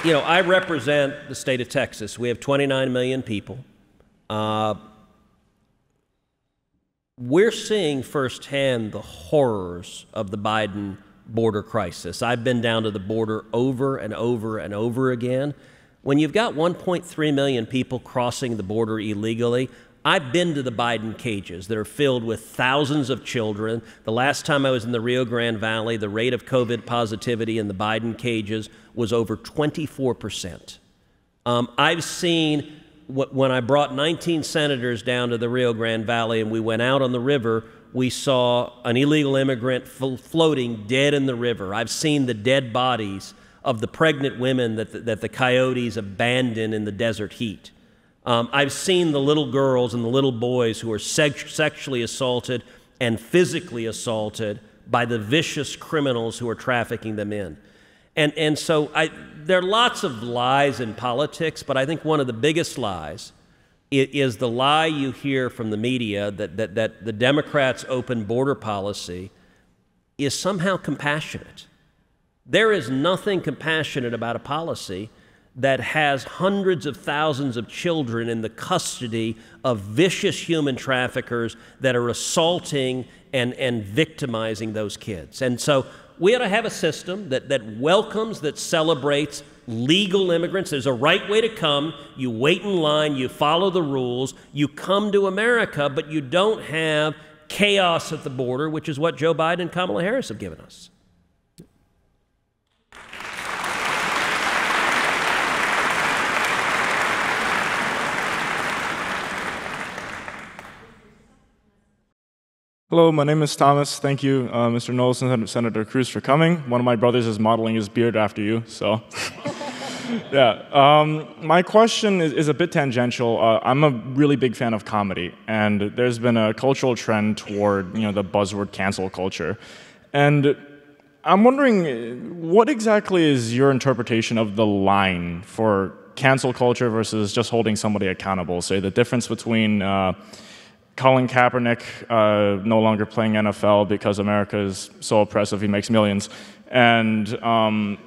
You know, I represent the state of Texas. We have 29 million people. We're seeing firsthand the horrors of the Biden border crisis. I've been down to the border over and over and over again. When you've got 1.3 million people crossing the border illegally, I've been to the Biden cages that are filled with thousands of children. The last time I was in the Rio Grande Valley, the rate of COVID positivity in the Biden cages was over 24%. I've seen, when I brought 19 senators down to the Rio Grande Valley and we went out on the river, we saw an illegal immigrant floating dead in the river. I've seen the dead bodies of the pregnant women that the coyotes abandon in the desert heat. I've seen the little girls and the little boys who are sexually assaulted and physically assaulted by the vicious criminals who are trafficking them in. And so there are lots of lies in politics, but I think one of the biggest lies is the lie you hear from the media that the Democrats' open border policy is somehow compassionate. There is nothing compassionate about a policy that has hundreds of thousands of children in the custody of vicious human traffickers that are assaulting and victimizing those kids. And so we ought to have a system that welcomes, that celebrates legal immigrants. There's a right way to come. You wait in line, you follow the rules, you come to America, but you don't have chaos at the border, which is what Joe Biden and Kamala Harris have given us. Hello, my name is Thomas. Thank you, Mr. Knowles and Senator Cruz, for coming. One of my brothers is modeling his beard after you, so. Yeah. My question is a bit tangential. I'm a really big fan of comedy, and there's been a cultural trend toward, the buzzword cancel culture. And I'm wondering, what exactly is your interpretation of the line for cancel culture versus just holding somebody accountable? Say the difference between Colin Kaepernick no longer playing NFL because America is so oppressive he makes millions, and the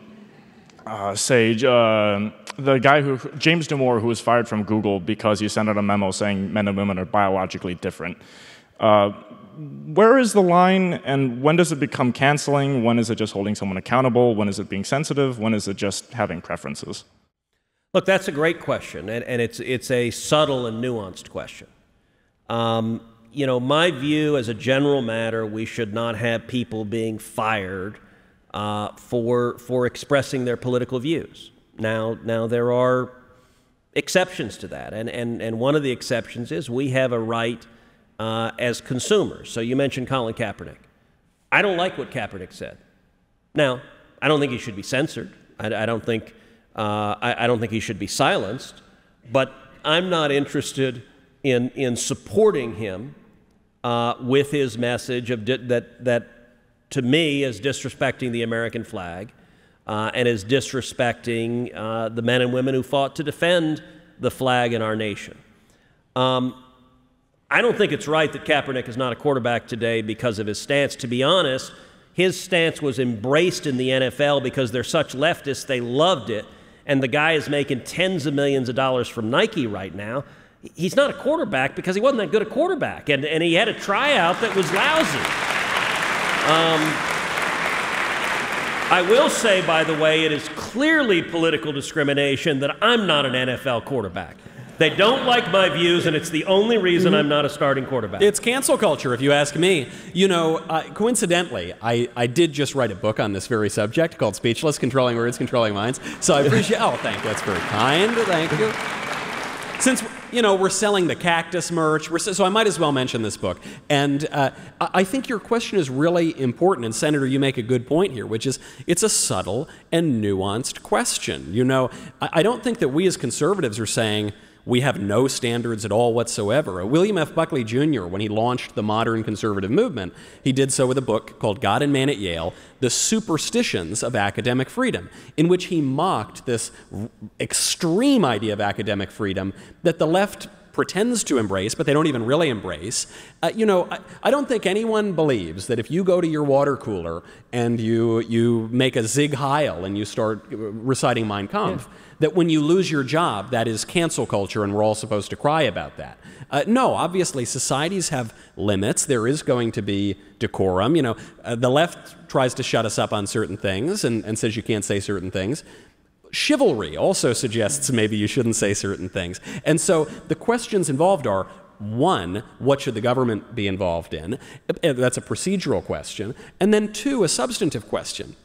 guy James Damore, who was fired from Google because he sent out a memo saying men and women are biologically different. Where is the line, and when does it become canceling? When is it just holding someone accountable? When is it being sensitive? When is it just having preferences? Look, that's a great question, and it's a subtle and nuanced question. My view as a general matter, we should not have people being fired for expressing their political views. Now there are exceptions to that, and one of the exceptions is we have a right as consumers. So you mentioned Colin Kaepernick. I don't like what Kaepernick said. Now, I don't think he should be censored. I don't think he should be silenced. But I'm not interested in supporting him with his message of that to me is disrespecting the American flag and is disrespecting the men and women who fought to defend the flag in our nation. I don't think it's right that Kaepernick is not a quarterback today because of his stance. To be honest, his stance was embraced in the NFL because they're such leftists, they loved it, and the guy is making tens of millions of dollars from Nike right now. He's not a quarterback because he wasn't that good a quarterback, and he had a tryout that was lousy. I will say, by the way, it is clearly political discrimination that I'm not an NFL quarterback. They don't like my views, and it's the only reason I'm not a starting quarterback. It's cancel culture, if you ask me. Coincidentally, I did just write a book on this very subject called Speechless, Controlling Words, Controlling Minds. So I appreciate, thank you, that's very kind, thank you. Since, we're selling the cactus merch, so I might as well mention this book. And I think your question is really important, and Senator, you make a good point here, which is it's a subtle and nuanced question. I don't think that we as conservatives are saying we have no standards at all whatsoever. William F. Buckley Jr., when he launched the modern conservative movement, he did so with a book called God and Man at Yale, The Superstitions of Academic Freedom, in which he mocked this extreme idea of academic freedom that the left pretends to embrace, but they don't even really embrace. I don't think anyone believes that if you go to your water cooler and you make a Zig Heil and you start reciting Mein Kampf, that when you lose your job, that is cancel culture and we're all supposed to cry about that. No, obviously societies have limits. There is going to be decorum. The left tries to shut us up on certain things and says you can't say certain things. Chivalry also suggests maybe you shouldn't say certain things. And so the questions involved are, one, what should the government be involved in? That's a procedural question. And then two, a substantive question.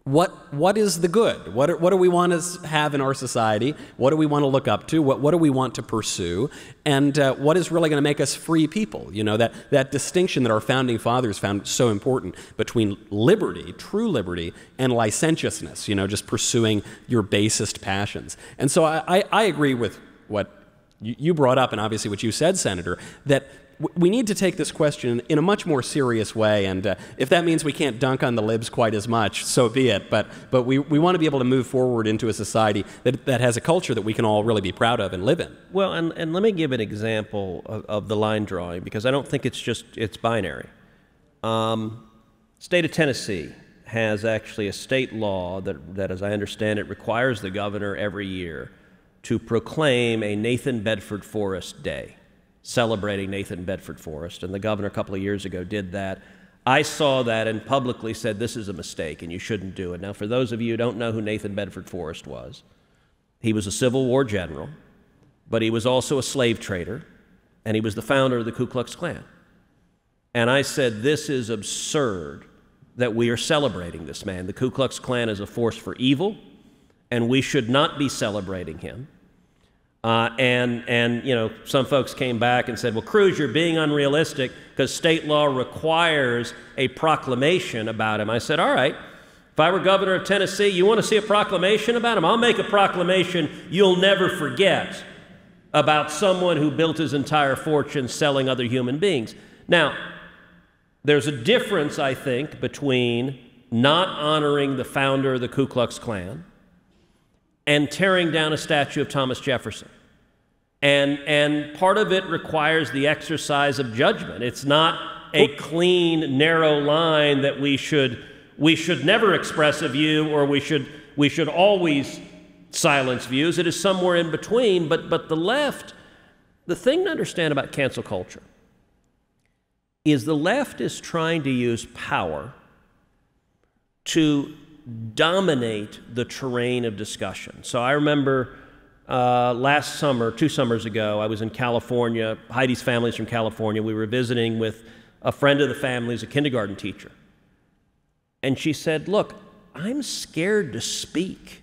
What is the good? What do we want to have in our society? What do we want to look up to? What do we want to pursue? And what is really going to make us free people? That distinction that our founding fathers found so important between liberty, true liberty, and licentiousness, just pursuing your basest passions. And so I agree with what you brought up and obviously what you said, Senator, that we need to take this question in a much more serious way, and if that means we can't dunk on the libs quite as much, so be it. But we want to be able to move forward into a society that has a culture that we can all really be proud of and live in. Well, and let me give an example of the line drawing, because I don't think it's binary. State of Tennessee has actually a state law that, as I understand it, requires the governor every year to proclaim a Nathan Bedford Forrest Day, celebrating Nathan Bedford Forrest, and the governor a couple of years ago did that. I saw that and publicly said this is a mistake and you shouldn't do it. Now, for those of you who don't know who Nathan Bedford Forrest was, he was a Civil War general, but he was also a slave trader, and he was the founder of the Ku Klux Klan. And I said, this is absurd that we are celebrating this man. The Ku Klux Klan is a force for evil, and we should not be celebrating him. Some folks came back and said, well, Cruz, you're being unrealistic because state law requires a proclamation about him. I said, all right, If I were governor of Tennessee, you want to see a proclamation about him? I'll make a proclamation you'll never forget about someone who built his entire fortune selling other human beings. Now, there's a difference, I think, between not honoring the founder of the Ku Klux Klan and tearing down a statue of Thomas Jefferson. And part of it requires the exercise of judgment. It's not a clean, narrow line that we should never express a view, or we should always silence views. It is somewhere in between. But the left, the thing to understand about cancel culture is the left is trying to use power to dominate the terrain of discussion. So I remember last summer, 2 summers ago, I was in California. Heidi's family's from California. We were visiting with a friend of the family who's a kindergarten teacher. And she said, look, I'm scared to speak.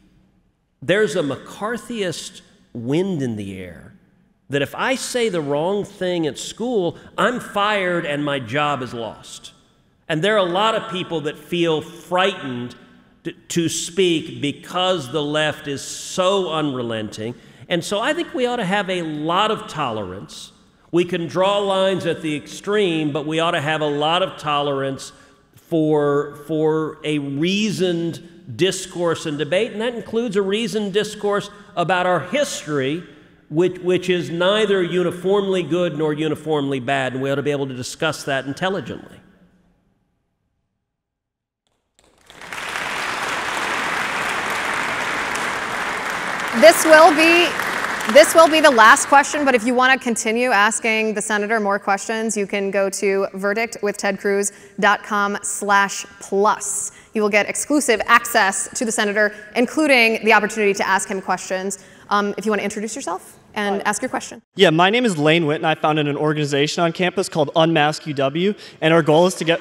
There's a McCarthyist wind in the air that if I say the wrong thing at school, I'm fired and my job is lost. And there are a lot of people that feel frightened to speak because the left is so unrelenting. And so I think we ought to have a lot of tolerance. We can draw lines at the extreme, but we ought to have a lot of tolerance for a reasoned discourse and debate, and that includes a reasoned discourse about our history, which is neither uniformly good nor uniformly bad, and we ought to be able to discuss that intelligently. This will be the last question, but if you want to continue asking the senator more questions, you can go to verdictwithtedcruz.com/plus. You will get exclusive access to the senator, including the opportunity to ask him questions. If you want to introduce yourself and ask your question. Yeah, my name is Lane Witt, and I founded an organization on campus called Unmask UW, and our goal is to get...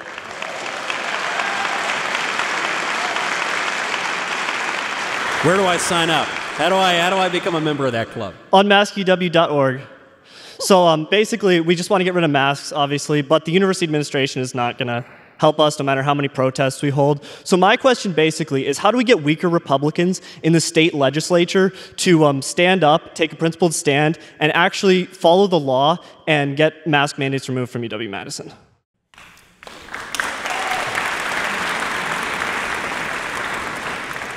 Where do I sign up? How do I become a member of that club? Unmaskuw.org. So basically, we just want to get rid of masks, obviously, but the university administration is not going to help us no matter how many protests we hold. So my question basically is, how do we get weaker Republicans in the state legislature to stand up, take a principled stand, and actually follow the law and get mask mandates removed from UW-Madison?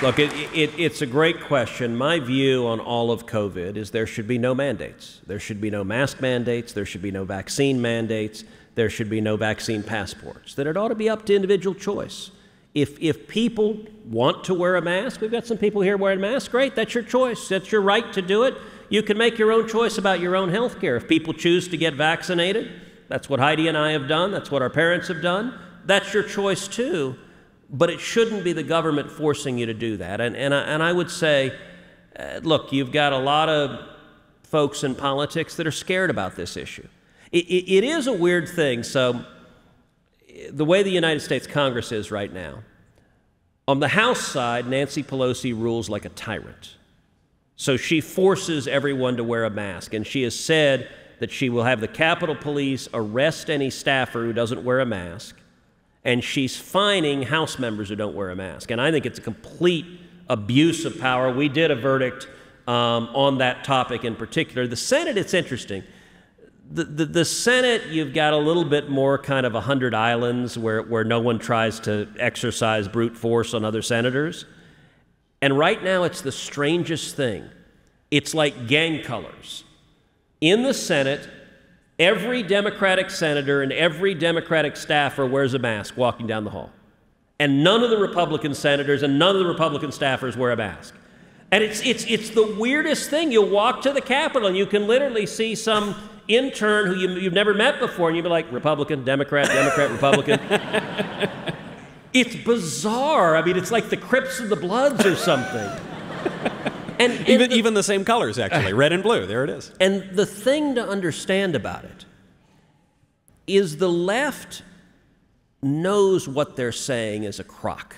Look, it's a great question. My view on all of COVID is there should be no mandates. There should be no mask mandates. There should be no vaccine mandates. There should be no vaccine passports. That it ought to be up to individual choice. If people want to wear a mask, we've got some people here wearing masks, great, that's your choice. That's your right to do it. You can make your own choice about your own health care. If people choose to get vaccinated, that's what Heidi and I have done. That's what our parents have done. That's your choice too. But it shouldn't be the government forcing you to do that. And I would say, look, you've got a lot of folks in politics that are scared about this issue. It is a weird thing. So the way the United States Congress is right now, on the House side, Nancy Pelosi rules like a tyrant. So she forces everyone to wear a mask. And she has said that she will have the Capitol Police arrest any staffer who doesn't wear a mask. And she's fining House members who don't wear a mask. And I think it's a complete abuse of power. We did a verdict on that topic in particular. The Senate, it's interesting. The Senate, you've got a little bit more kind of 100 islands where no one tries to exercise brute force on other senators. And right now, it's the strangest thing. It's like gang colors. In the Senate, every Democratic senator and every Democratic staffer wears a mask walking down the hall. And none of the Republican senators and none of the Republican staffers wear a mask. And it's the weirdest thing. You'll walk to the Capitol and you can literally see some intern who you've never met before, and you'll be like, Republican, Democrat, Democrat, Republican. It's bizarre. I mean, it's like the Crips and the Bloods or something. And even the same colors, actually, red and blue. There it is. And the thing to understand about it is the left knows what they're saying is a crock.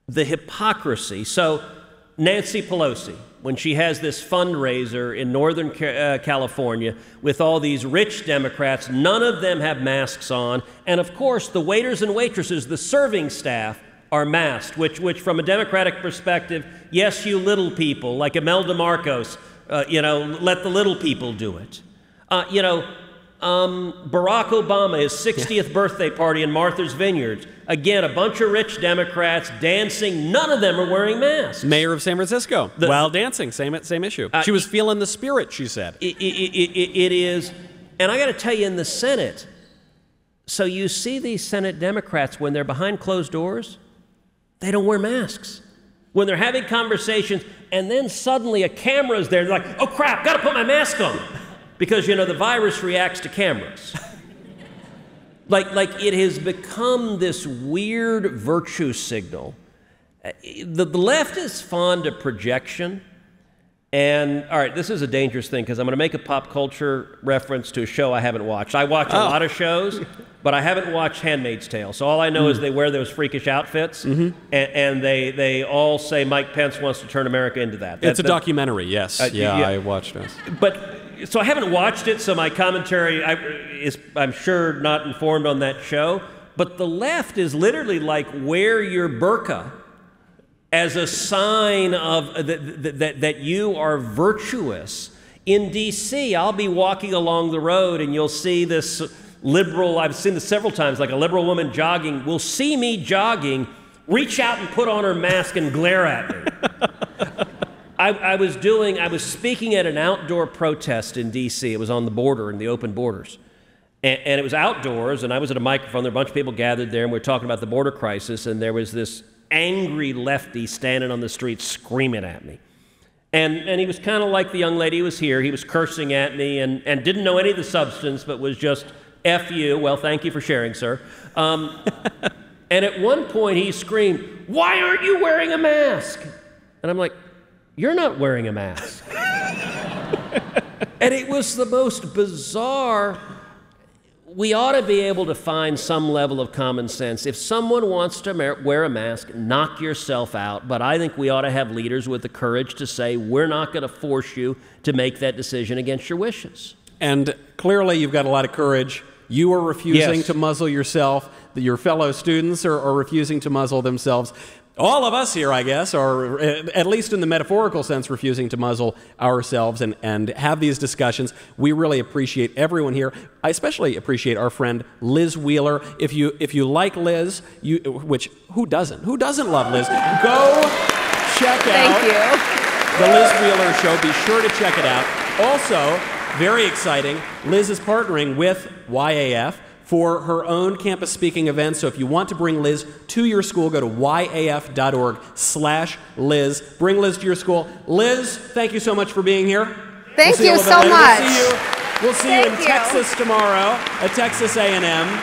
The hypocrisy. So Nancy Pelosi, when she has this fundraiser in Northern California with all these rich Democrats, none of them have masks on. And of course, the waiters and waitresses, the serving staff, are masked, which from a Democratic perspective, yes, you little people, like Imelda Marcos, let the little people do it. Barack Obama, his 60th birthday party in Martha's Vineyard. Again, a bunch of rich Democrats dancing. None of them are wearing masks. Mayor of San Francisco, while dancing, same issue. She was feeling the spirit, she said. It is, and I got to tell you, in the Senate, so you see these Senate Democrats, when they're behind closed doors, they don't wear masks. When they're having conversations, and then suddenly a camera's there, they're like, oh crap, got to put my mask on. Because, the virus reacts to cameras. like it has become this weird virtue signal. The left is fond of projection. And, all right, this is a dangerous thing because I'm going to make a pop culture reference to a show I haven't watched. I watch a lot of shows, but I haven't watched Handmaid's Tale. So all I know is they wear those freakish outfits, and they all say Mike Pence wants to turn America into that. It's a documentary, yes. I watched it. So I haven't watched it, so my commentary is, I'm sure, not informed on that show. But the left is literally like, wear your burqa as a sign of that you are virtuous. In D.C., I'll be walking along the road and you'll see this liberal, I've seen this several times, like a liberal woman jogging, will see me jogging, reach out and put on her mask and glare at me. I was speaking at an outdoor protest in D.C. It was on the border, in the open borders. And it was outdoors, and I was at a microphone. There were a bunch of people gathered there, and we were talking about the border crisis, and there was this angry lefty standing on the street screaming at me. And he was kind of like the young lady who was here. He was cursing at me and didn't know any of the substance, but was just, F you. Well, thank you for sharing, sir. And at one point he screamed, why aren't you wearing a mask? And I'm like, you're not wearing a mask. And it was the most bizarre. We ought to be able to find some level of common sense. If someone wants to wear a mask, knock yourself out. But I think we ought to have leaders with the courage to say, we're not going to force you to make that decision against your wishes. And clearly you've got a lot of courage. You are refusing to muzzle yourself. Your fellow students are refusing to muzzle themselves. All of us here, I guess, are, at least in the metaphorical sense, refusing to muzzle ourselves and have these discussions. We really appreciate everyone here. I especially appreciate our friend Liz Wheeler. If you like Liz, which who doesn't? Who doesn't love Liz? Go check out the Liz Wheeler Show. Be sure to check it out. Also, very exciting, Liz is partnering with YAF for her own campus speaking event. So if you want to bring Liz to your school, go to yaf.org/Liz. Bring Liz to your school. Liz, thank you so much for being here. Thank you so much. We'll see you in Texas tomorrow at Texas A&M.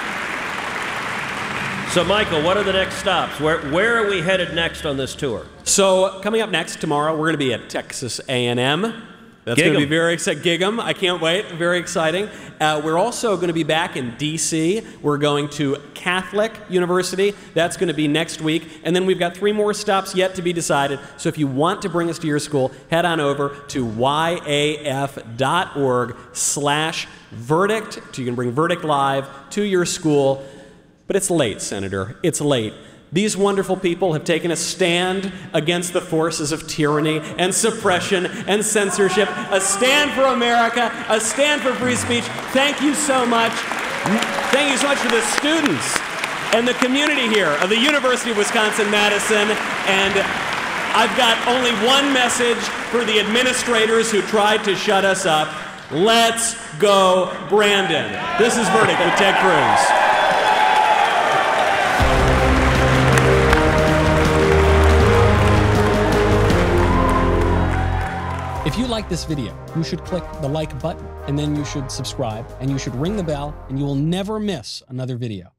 So, Michael, what are the next stops? Where are we headed next on this tour? So, coming up next tomorrow, we're going to be at Texas A&M. That's going to be very exciting. Gig'em. I can't wait. Very exciting. We're also going to be back in D.C. We're going to Catholic University. That's going to be next week. And then we've got 3 more stops yet to be decided. So if you want to bring us to your school, head on over to yaf.org/verdict. So you can bring Verdict Live to your school. But it's late, Senator. It's late. These wonderful people have taken a stand against the forces of tyranny and suppression and censorship, a stand for America, a stand for free speech. Thank you so much. Thank you so much to the students and the community here of the University of Wisconsin-Madison. And I've got only one message for the administrators who tried to shut us up. Let's go, Brandon. This is Verdict with Ted Cruz. If you like this video, you should click the like button, and then you should subscribe, and you should ring the bell, and you will never miss another video.